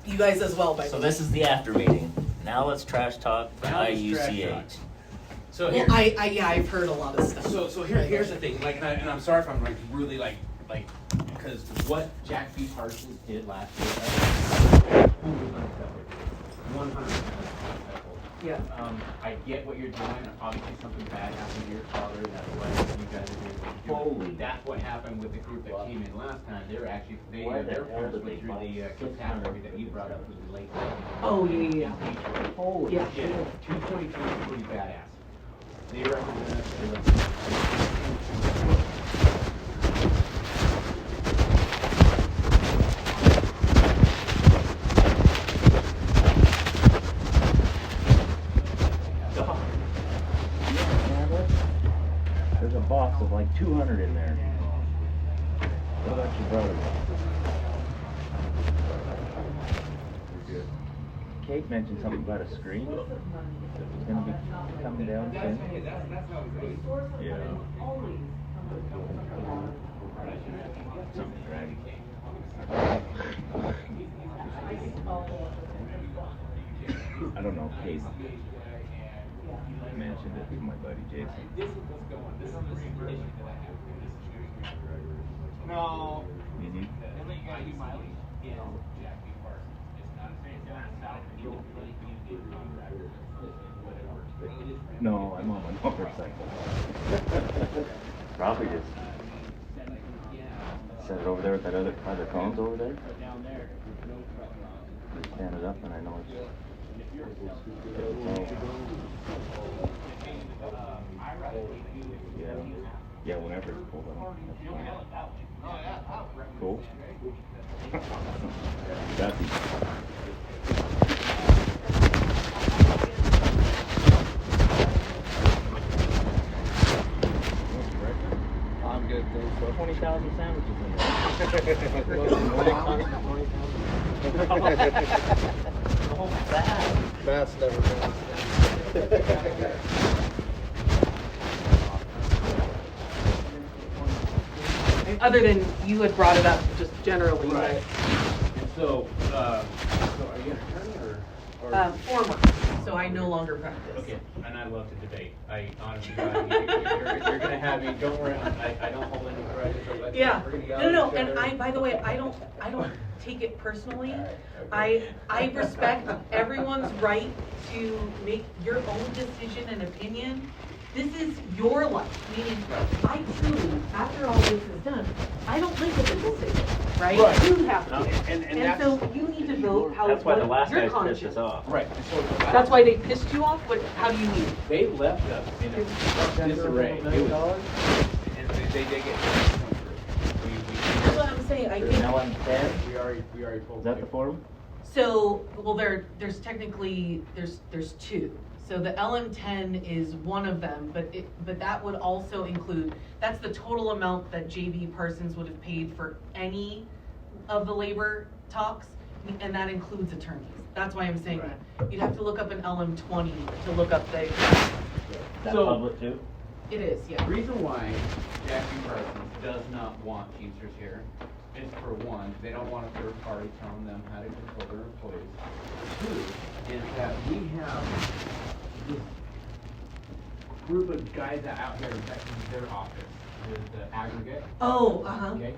You guys as well, by the So way. this is the after meeting. Now let's trash talk the Now let's trash IUCH. talk. So Well, here, I've heard a lot of stuff. so here's the thing. Like, and I'm sorry if I'm like really like, because what Jack B. Parsons did last year, 100%. Yeah. I get what you're doing. Obviously, something bad happened to your father. That's what you guys are doing. Holy. That's what happened with the group that came in last time. They're actually Why the their hell parents did went they through the buy catastrophe that you brought up was late. Oh, yeah. Holy Yeah. shit. 222 is pretty badass. They represent us. They represent us. There's a box of like 200 in there. What about your brother? Kate mentioned something about a screen that was going to be coming down soon. Yeah. Something dragging. I don't know, Kate mentioned it to my buddy Jason. No. Mhm. And then you gotta do mileage. Yeah. Jack B. Parsons. It's not fair. No, I'm on my motorcycle. Probably just set it over there with that other cones over there. Stand it up and I know it's yeah, whenever it's pulled on. Cool. That'd be I'm good, thanks. 20,000 sandwiches in That's never been. other than you had brought it up just generally. Right. And so are you an attorney or? Former, so I no longer practice. Okay, and I love to debate. I honestly, you're gonna have me. Don't worry, I don't hold any grudges. Yeah, We're gonna yell no, at each and other. by the way, I don't take it personally. I respect everyone's right to make your own decision and opinion. This is your life, meaning I truly, after all this is done, I don't make a decision, right? Right. You have to. And And that's- so you need to vote how That's why the what last your guy pissed conscience. us off. Right. And so That's why they pissed you off? What, how do you mean? they left us in a disarray. It was, and they get. That's what I'm saying, I There's an think, LM10. We already told. Is that the form? so, well, there's technically, there's two. So the LM10 is one of them, but that would also include, that's the total amount that JB Parsons would have paid for any of the labor talks, and that includes attorneys. That's why I'm saying that. You'd have to look up an LM20 to look up the, That So- public too? it is, The yeah. reason why Jackie Parsons does not want Teamsters here is, for one, they don't want a third party telling them how to control their employees. Two, is that we have this group of guys out here that in their office, the aggregate. Oh, uh-huh. Okay.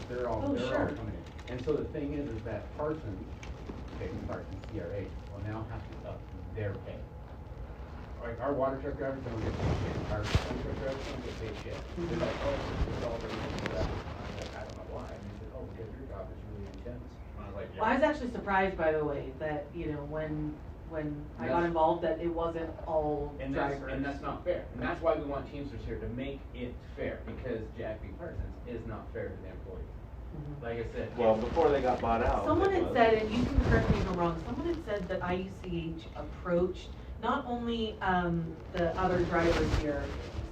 They're all Oh, sure. coming in. And so the thing is that Parsons, Parsons, CRA, will now have to up their pay. Like, our water truck drivers don't get paid shit. Our food truck drivers don't get paid shit. They're like, oh, this is all very stuff. I'm like, I don't know why. And they said, oh, because your job is really intense. And I was like, Well, I was actually surprised, by the way, that, when I got involved, that it wasn't all drivers. And that's not fair. And that's why we want Teamsters here, to make it fair, because Jackie Parsons is not fair to the employees. Like I said. Well, before they got bought out. Someone it had was. said, and you can correct me if I'm wrong, someone had said that IUCH approached not only the other drivers here,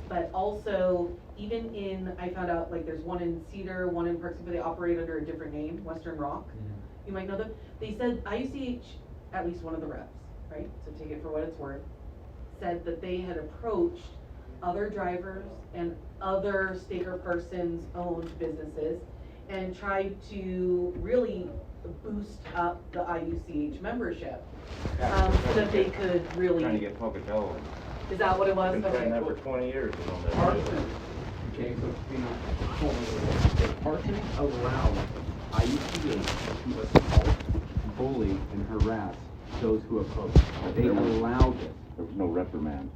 but also even I found out, like, there's one in Cedar, one in Parks, but they operate under a different name, Western Rock. You might know them. They said IUCH, at least one of the reps, right? So take it for what it's worth, said that they had approached other drivers and other Staker Parsons owned businesses and tried to really boost up the IUCH membership, so that they could really. Trying to get Pocatello. Is that what it was? Been trying Okay. that for 20 years. You know, that- Parsons, okay, so Parsons allowed IUCA to assault, bully, and harass those who oppose. They allowed this, There was no reprimand.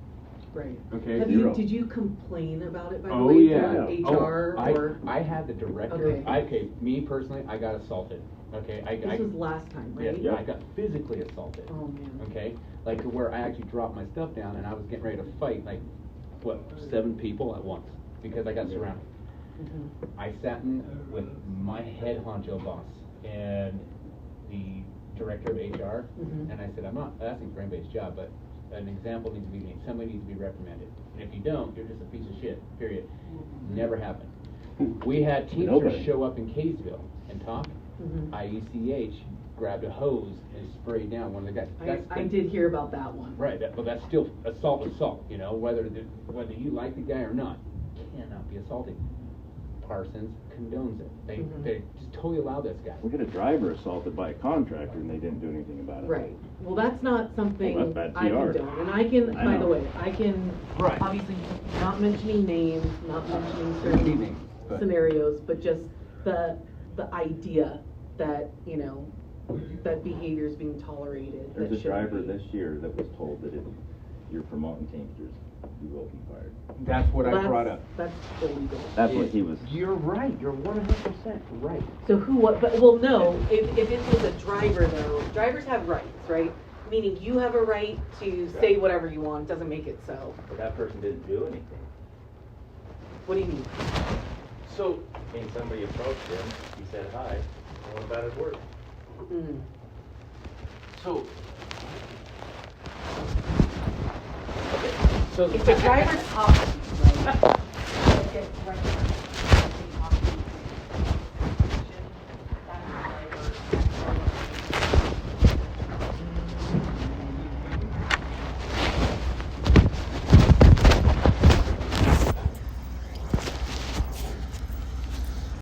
Right. okay? Did you complain about it, by the Oh, way, yeah. to HR or? I had the director, Okay. me personally, I got assaulted, okay? This was last time, right? Yeah, I got physically assaulted. Oh, man. Okay, like to where I actually dropped my stuff down and I was getting ready to fight like, 7 people at once, because I got surrounded. I sat in with my head honcho boss and the director of HR, and I said, I'm not asking for anybody's job, but an example needs to be made, somebody needs to be reprimanded. And if you don't, you're just a piece of shit, period. Never happened. We had Teamsters Nobody. show up in Kaysville and talk. IUCH grabbed a hose and sprayed down one of the guys. I did hear about that one. Right, but that's still assault, you know, whether you like the guy or not, cannot be assaulted. Parsons condones it. They just totally allow this guy. We had a driver assaulted by a contractor and they didn't do anything about it. Right. Well, that's not something Well, that's bad I PR. condone. And I can, I by the know. way, I can, Right. obviously, not mentioning names, not mentioning certain. But- scenarios, but just the idea that, you know, that behavior is being tolerated. There's that a shouldn't driver be. this year that was told that if you're promoting Teamsters, you will be fired. That's what I That's- brought up. That's illegal. That's what he was. You're right, you're 100% right. So who, what, but, well, no, if it was a driver though, drivers have rights, right? Meaning you have a right to say whatever you want, doesn't make it so. But that person didn't do anything. What do you mean? So, I mean, somebody approached him, he said hi, and what about his work? Mm. So, So If the driver's talking, right?